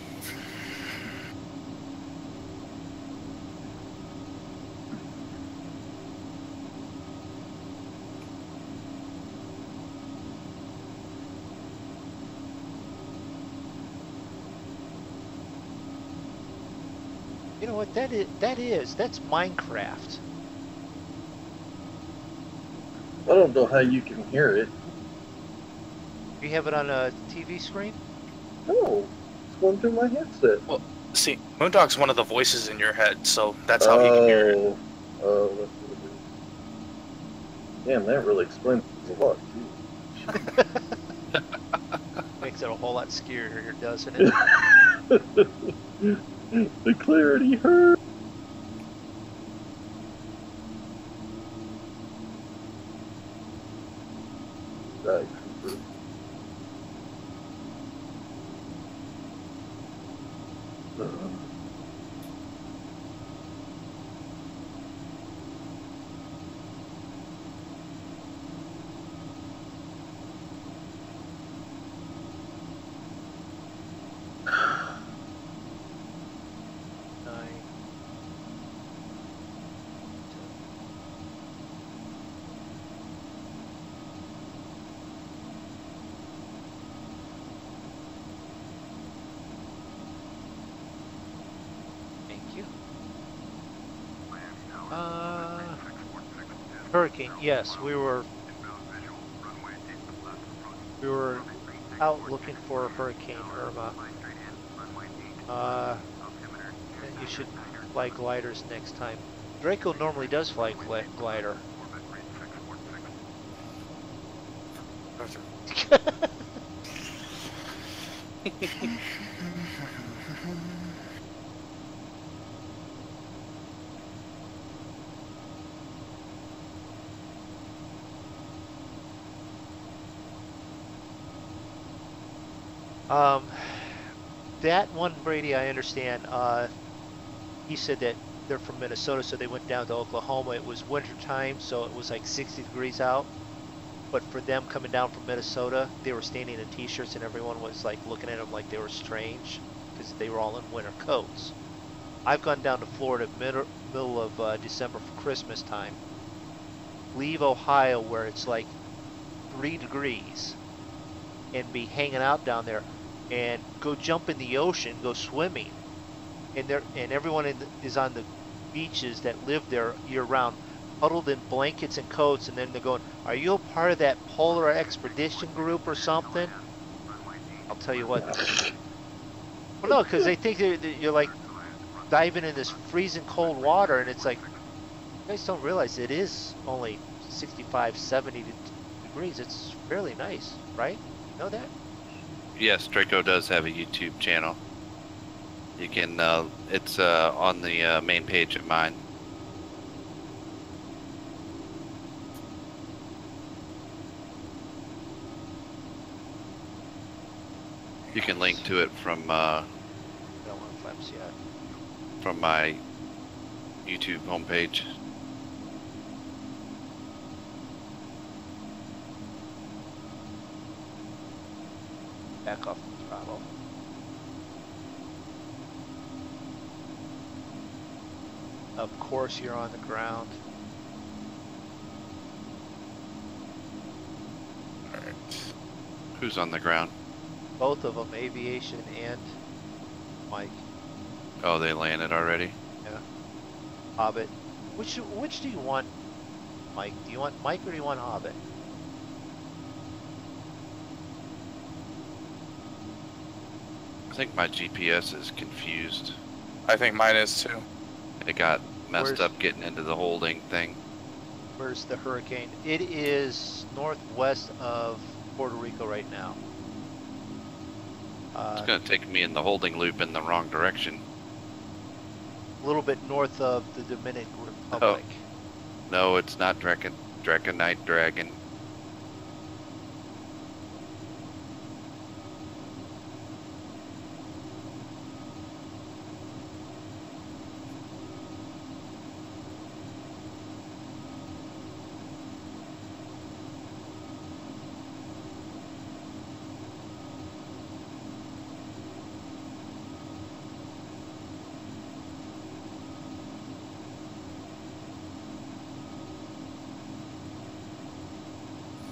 You know what that is? That's Minecraft. I don't know how you can hear it. You have it on a TV screen? No, it's going through my headset. Well, see, MoonDog's one of the voices in your head, so that's how he can hear it. Oh, that's what it is. Damn, that really explains a lot, too. Makes it a whole lot scarier, doesn't it? The clarity hurt. Right. Hurricane, yes, we were out looking for Hurricane Irma. And you should fly gliders next time. Draco normally does fly glider. That one, Brady, I understand. He said that they're from Minnesota, so they went down to Oklahoma. It was winter time, so it was like 60 degrees out. But for them coming down from Minnesota, they were standing in t-shirts, and everyone was like looking at them like they were strange because they were all in winter coats. I've gone down to Florida middle of December for Christmas time. Leave Ohio where it's like 3 degrees and be hanging out down there, and go jump in the ocean, go swimming, and everyone is on the beaches that live there year round, huddled in blankets and coats, and then they're going, "Are you a part of that polar expedition group or something?" I'll tell you what. Well, no, because they think you're like diving in this freezing cold water, and it's like, you guys don't realize it is only 65, 70 degrees. It's fairly nice, right? You know that? Yes, Draco does have a YouTube channel. You can, it's on the main page of mine. You can link to it from Don't want to flaps yet. from my YouTube homepage. Back off the throttle. Of course you're on the ground. Alright. Who's on the ground? Both of them, Aviation and Mike. Oh, they landed already? Yeah. Hobbit. Which do you want, Mike? Do you want Mike or do you want Hobbit? I think my GPS is confused. I think mine is too. It got messed Where's- up getting into the holding thing. Where's the hurricane? It is northwest of Puerto Rico right now. It's going to take me in the holding loop in the wrong direction. A little bit north of the Dominican Republic. No, it's not Draconite Dragon.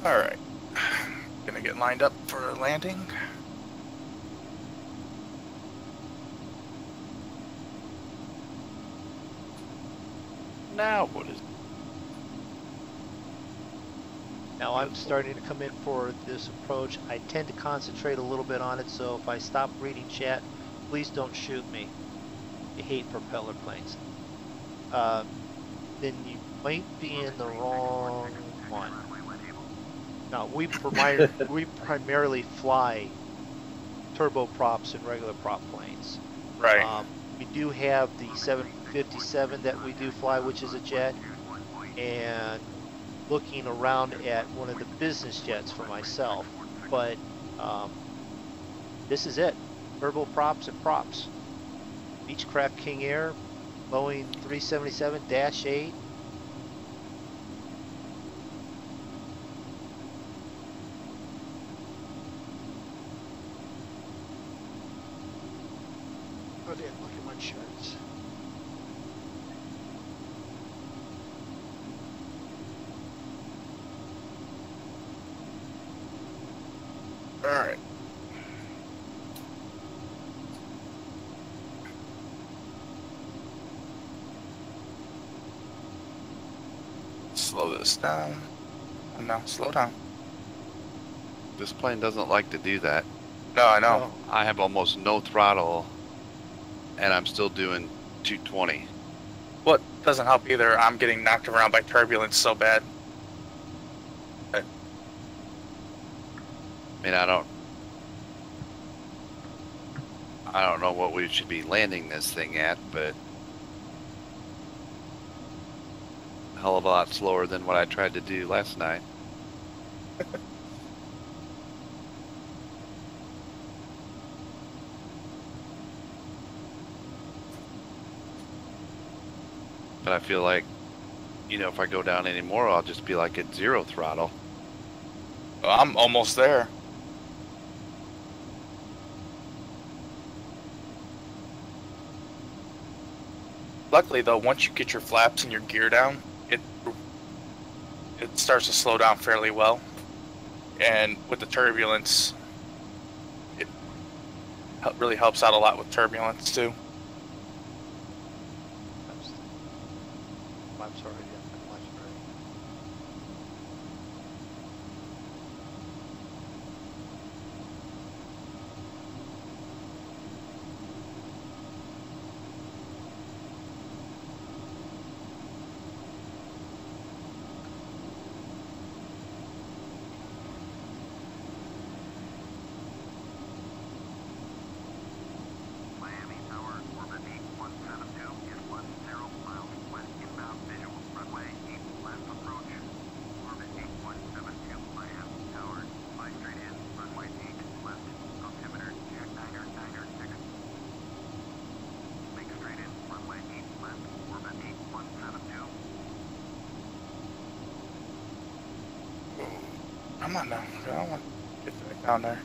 Alright. Gonna get lined up for a landing. Now what is? Now I'm starting to come in for this approach. I tend to concentrate a little bit on it, so if I stop reading chat, please don't shoot me. You hate propeller planes. Then you might be in the wrong one. Now we primarily fly turboprops and regular prop planes. Right. We do have the 757 that we do fly, which is a jet, and looking around at one of the business jets for myself. But this is it. Turboprops and props. Beechcraft King Air, Boeing 377-8. Oh, damn, look at my charts. All right. Slow this down. Oh, no, slow down. This plane doesn't like to do that. No, I know. I have almost no throttle, and I'm still doing 220. What doesn't help either, I'm getting knocked around by turbulence so bad. I mean, I don't know what we should be landing this thing at, but a hell of a lot slower than what I tried to do last night. But I feel like, you know, if I go down anymore, I'll just be like at 0 throttle. Well, I'm almost there. Luckily though, once you get your flaps and your gear down, it starts to slow down fairly well. And with the turbulence, it really helps out a lot with turbulence too. I'm sorry, I'm not ready. Come on now, I don't want to get back down there.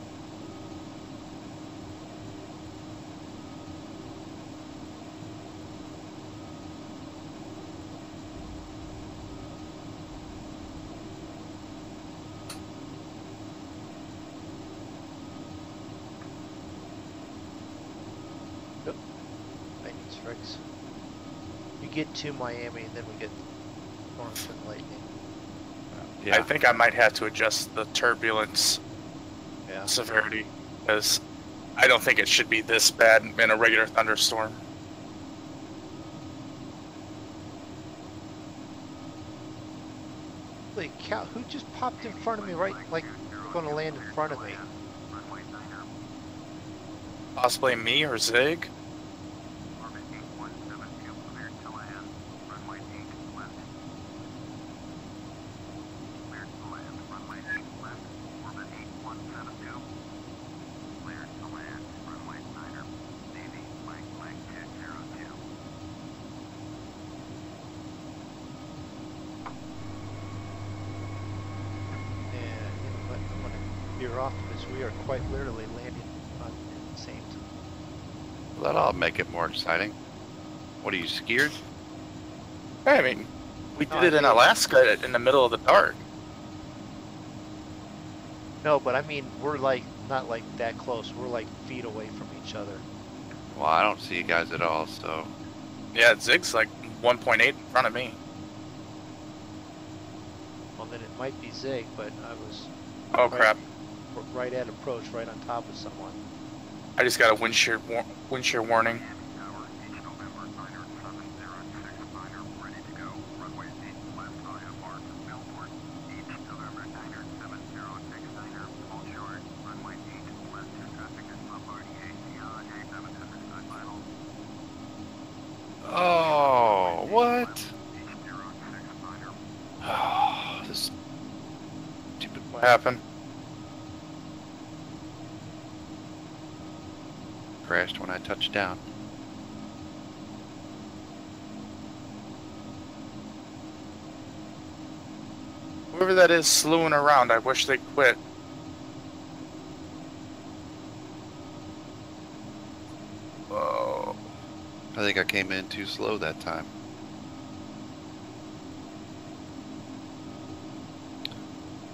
Yep. Lightning strikes. You get to Miami, and then we get storms and lightning. Yeah. I think I might have to adjust the turbulence Yeah. severity, because I don't think it should be this bad in a regular thunderstorm. Holy cow, who just popped in front of me, right, like, going to land in front of me? Possibly me or Zig. Off because we are quite literally landing on the same time. Well, that'll make it more exciting. What are you, scared? I mean, we did it in Alaska in the middle of the dark. No, but I mean, we're like not like that close. We're like feet away from each other. Well, I don't see you guys at all, so. Yeah, Zig's like 1.8 in front of me. Well, then it might be Zig, but I was Oh crap! right at approach, right on top of someone. I just got a wind shear warning. Oh, what? Oh, this stupid. What happened? Crashed when I touched down. Whoever that is slewing around, I wish they'd quit. Whoa. I think I came in too slow that time.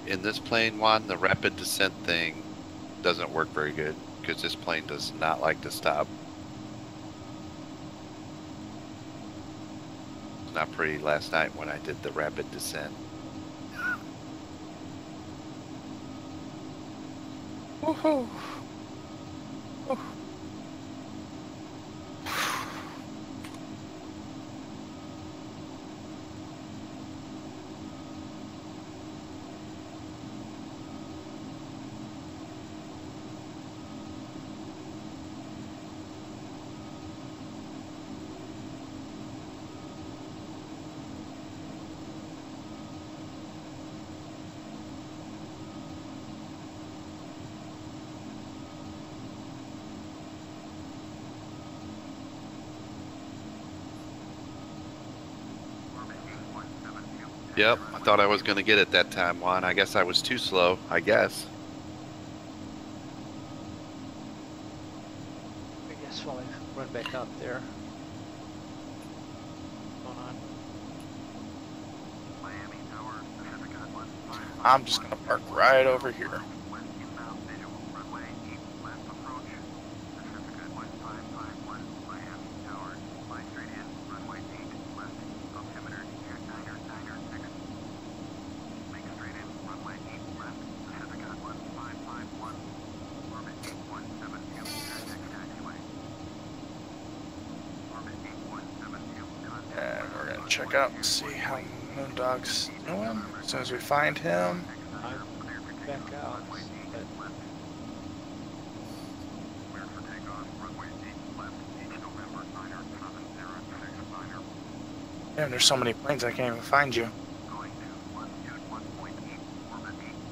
In this plane, Juan, the rapid descent thing doesn't work very good because this plane does not like to stop. It was not pretty last night when I did the rapid descent. Woohoo! Yep, I thought I was going to get it that time, Juan. I guess I was too slow, I guess. I guess while I run back out there. What's going on? I'm just gonna park right over here. And we're gonna check out and see how MoonDog's doing. As soon as we find him. I'm back out. But Damn, there's so many planes I can't even find you.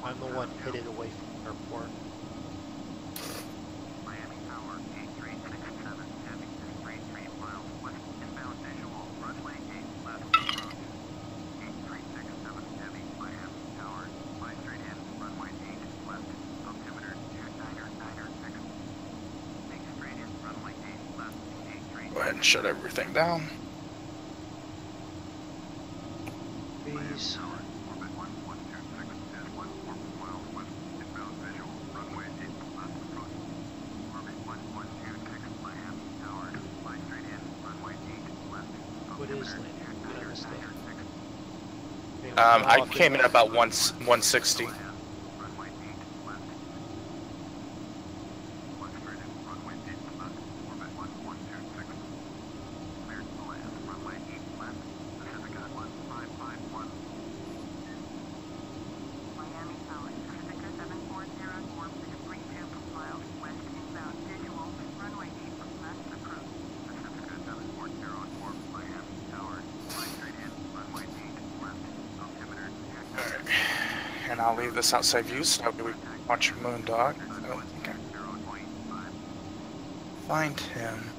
I'm the one headed away from the airport. Go ahead and shut everything down. Please. What is landing? Did I mistake? I came in about 160. And I'll leave this outside view so that we can watch MoonDog. I don't think I find him.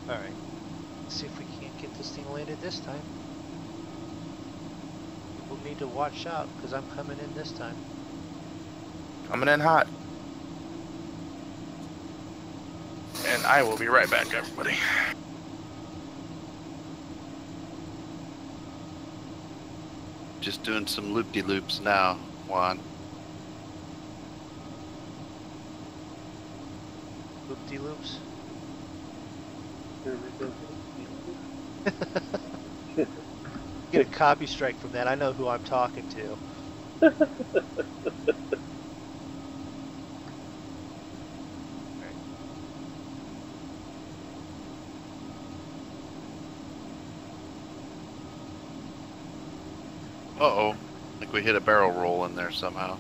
Alright. Let's see if we can't get this thing landed this time. People need to watch out because I'm coming in this time. Coming in hot. And I will be right back, everybody. just doing some loop-de-loops now, Juan. Loop-de-loops. Get a copy strike from that. I know who I'm talking to. Uh-oh. I think we hit a barrel roll in there somehow.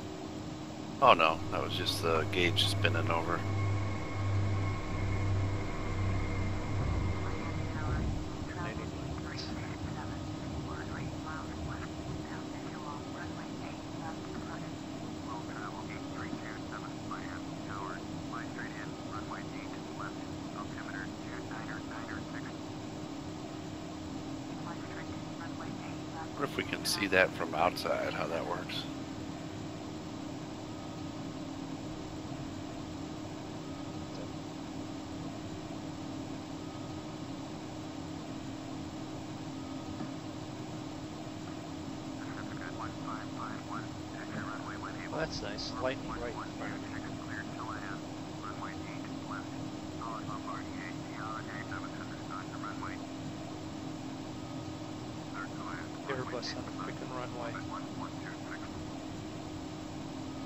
Oh no, that was just the gauge spinning over. What if we can see that from outside, how that works? Well, that's nice. Lightning right in front of me. Airbus on a quicken runway.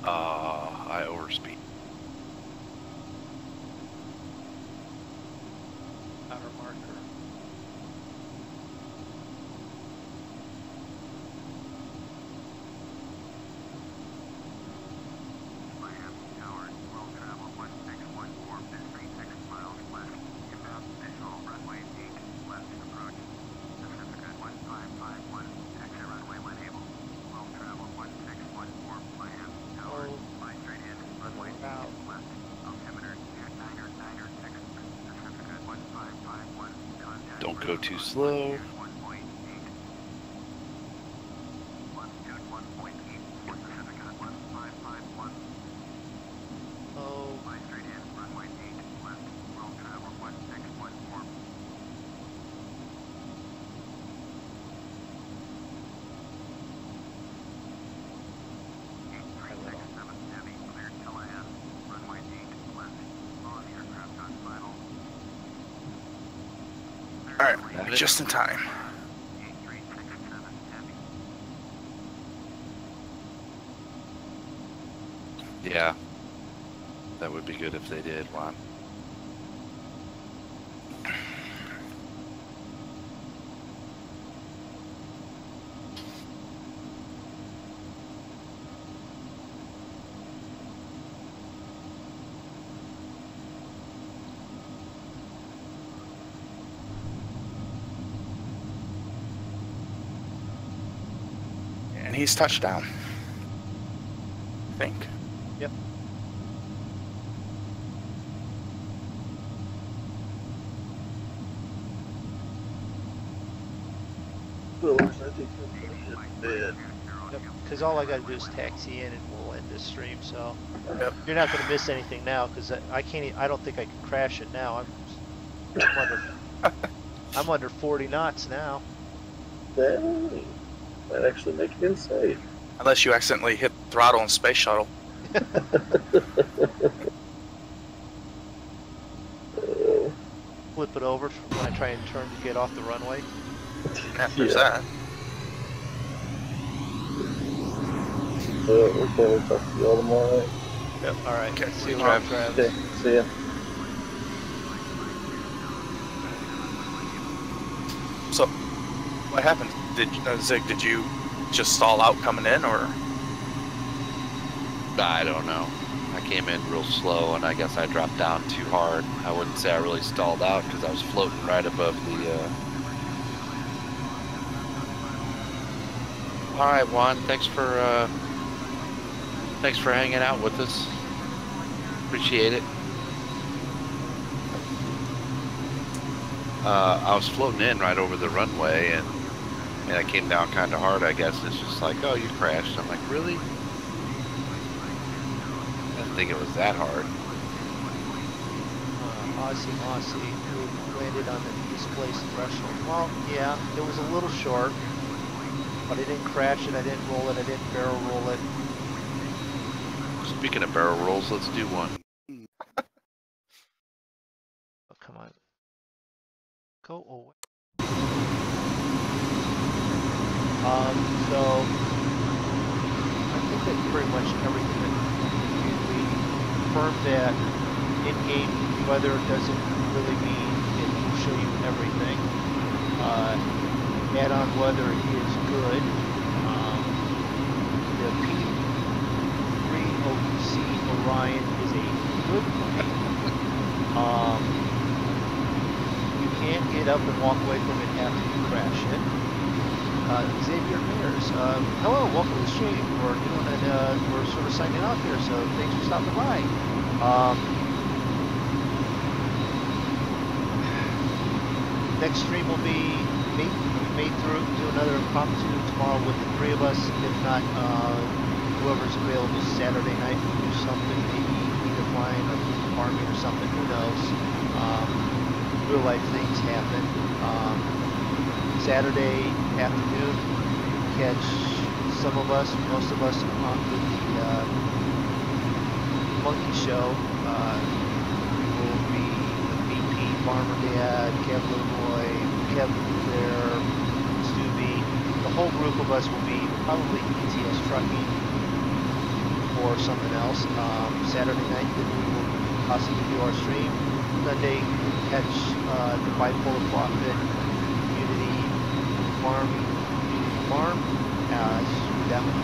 I overspeed. Outer marker. Don't go too slow. Oh. All right, just in time. Yeah. That would be good if they did, Juan. And he's touched down. I think. Yep. Well, I think we'll hit bed. Yep. Because all I got to do is taxi in and we'll end this stream. So Yep. you're not going to miss anything now because I can't. I don't think I can crash it now. I'm under 40 knots now. That might actually make it inside. Unless you accidentally hit throttle in space shuttle. Flip it over when I try and turn to get off the runway. After Yeah. that. We'll probably talk to you all tomorrow. Yep. All right. Okay. See you Trav. later, Travis. Okay, see ya. So, what happened? Zig, did you just stall out coming in, or? I don't know. I came in real slow, and I guess I dropped down too hard. I wouldn't say I really stalled out because I was floating right above the. All right, Juan. Thanks for hanging out with us. Appreciate it. I was floating in right over the runway, and I came down kind of hard. I guess it's just like, oh, you crashed. I'm like, really? I didn't think it was that hard. Aussie who landed on the displaced threshold. Well, yeah, it was a little short. But I didn't crash it, I didn't roll it, I didn't barrel roll it. Speaking of barrel rolls, let's do one. Oh, come on. Go away. So I think that's pretty much everything that we confirmed that in-game weather doesn't really mean it will show you everything. Add-on weather is good. The P-3C Orion is a good plane. You can get up and walk away from it after you crash it. Xavier Mears, hello, welcome to the stream. We're doing it, we're sort of signing off here, so thanks for stopping by. Next stream will be made through, do another impromptu tomorrow with the three of us. If not, whoever's available Saturday night will do something, maybe either flying or farming or something, who knows. Real life things happen. Saturday afternoon, catch some of us, most of us on the Monkey Show. We will be BP, Farmer Dad, Kev Little Boy, Kevin there, Stubby. The whole group of us will be probably ETS trucking or something else. Saturday night, then we will possibly do our stream. Sunday, catch the Bipolar Profit Farm, that one,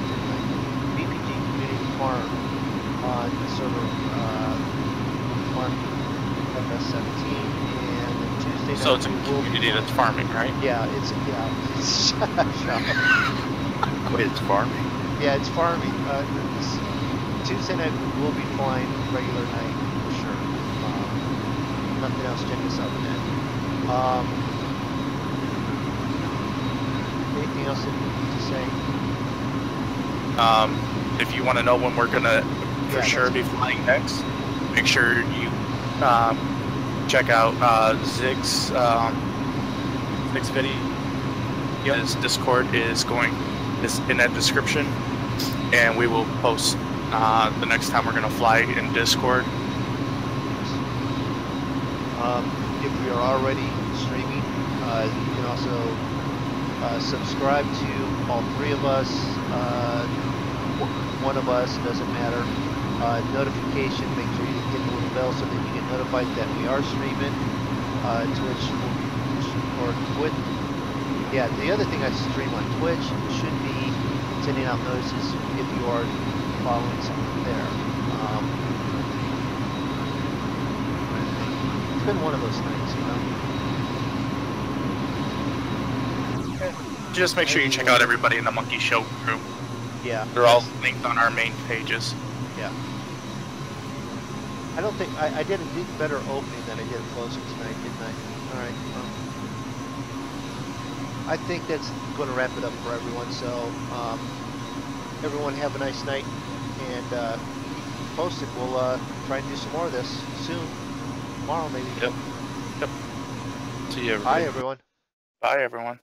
BPG Community Farm on the server farm FS17, and then Tuesday night. So it's a community that's farming, right? Yeah, it's Wait, it's farming? Yeah, it's farming. Tuesday night we'll be flying regular night for sure. Nothing else check us out then. Anything else that you need to say? If you want to know when we're gonna for sure be flying next, make sure you check out Zig's video. His Discord is in that description, and we will post the next time we're gonna fly in Discord. If we are already streaming, you can also subscribe to all three of us, one of us, doesn't matter. Notification, make sure you hit the little bell so that you get notified that we are streaming. Twitch or Twitch. Yeah, the other thing I stream on Twitch should be sending out notices if you are following something there. It's been one of those things, you know. Just make sure you check out everybody in the Monkey Show group. Yeah. They're all linked on our main pages. Yeah. I don't think I did a better opening than I did closing tonight, didn't I? All right. I think that's going to wrap it up for everyone. So, everyone have a nice night, and keep posted. We'll try and do some more of this soon. Tomorrow, maybe. Yep. See you, everybody. Bye, everyone. Bye, everyone.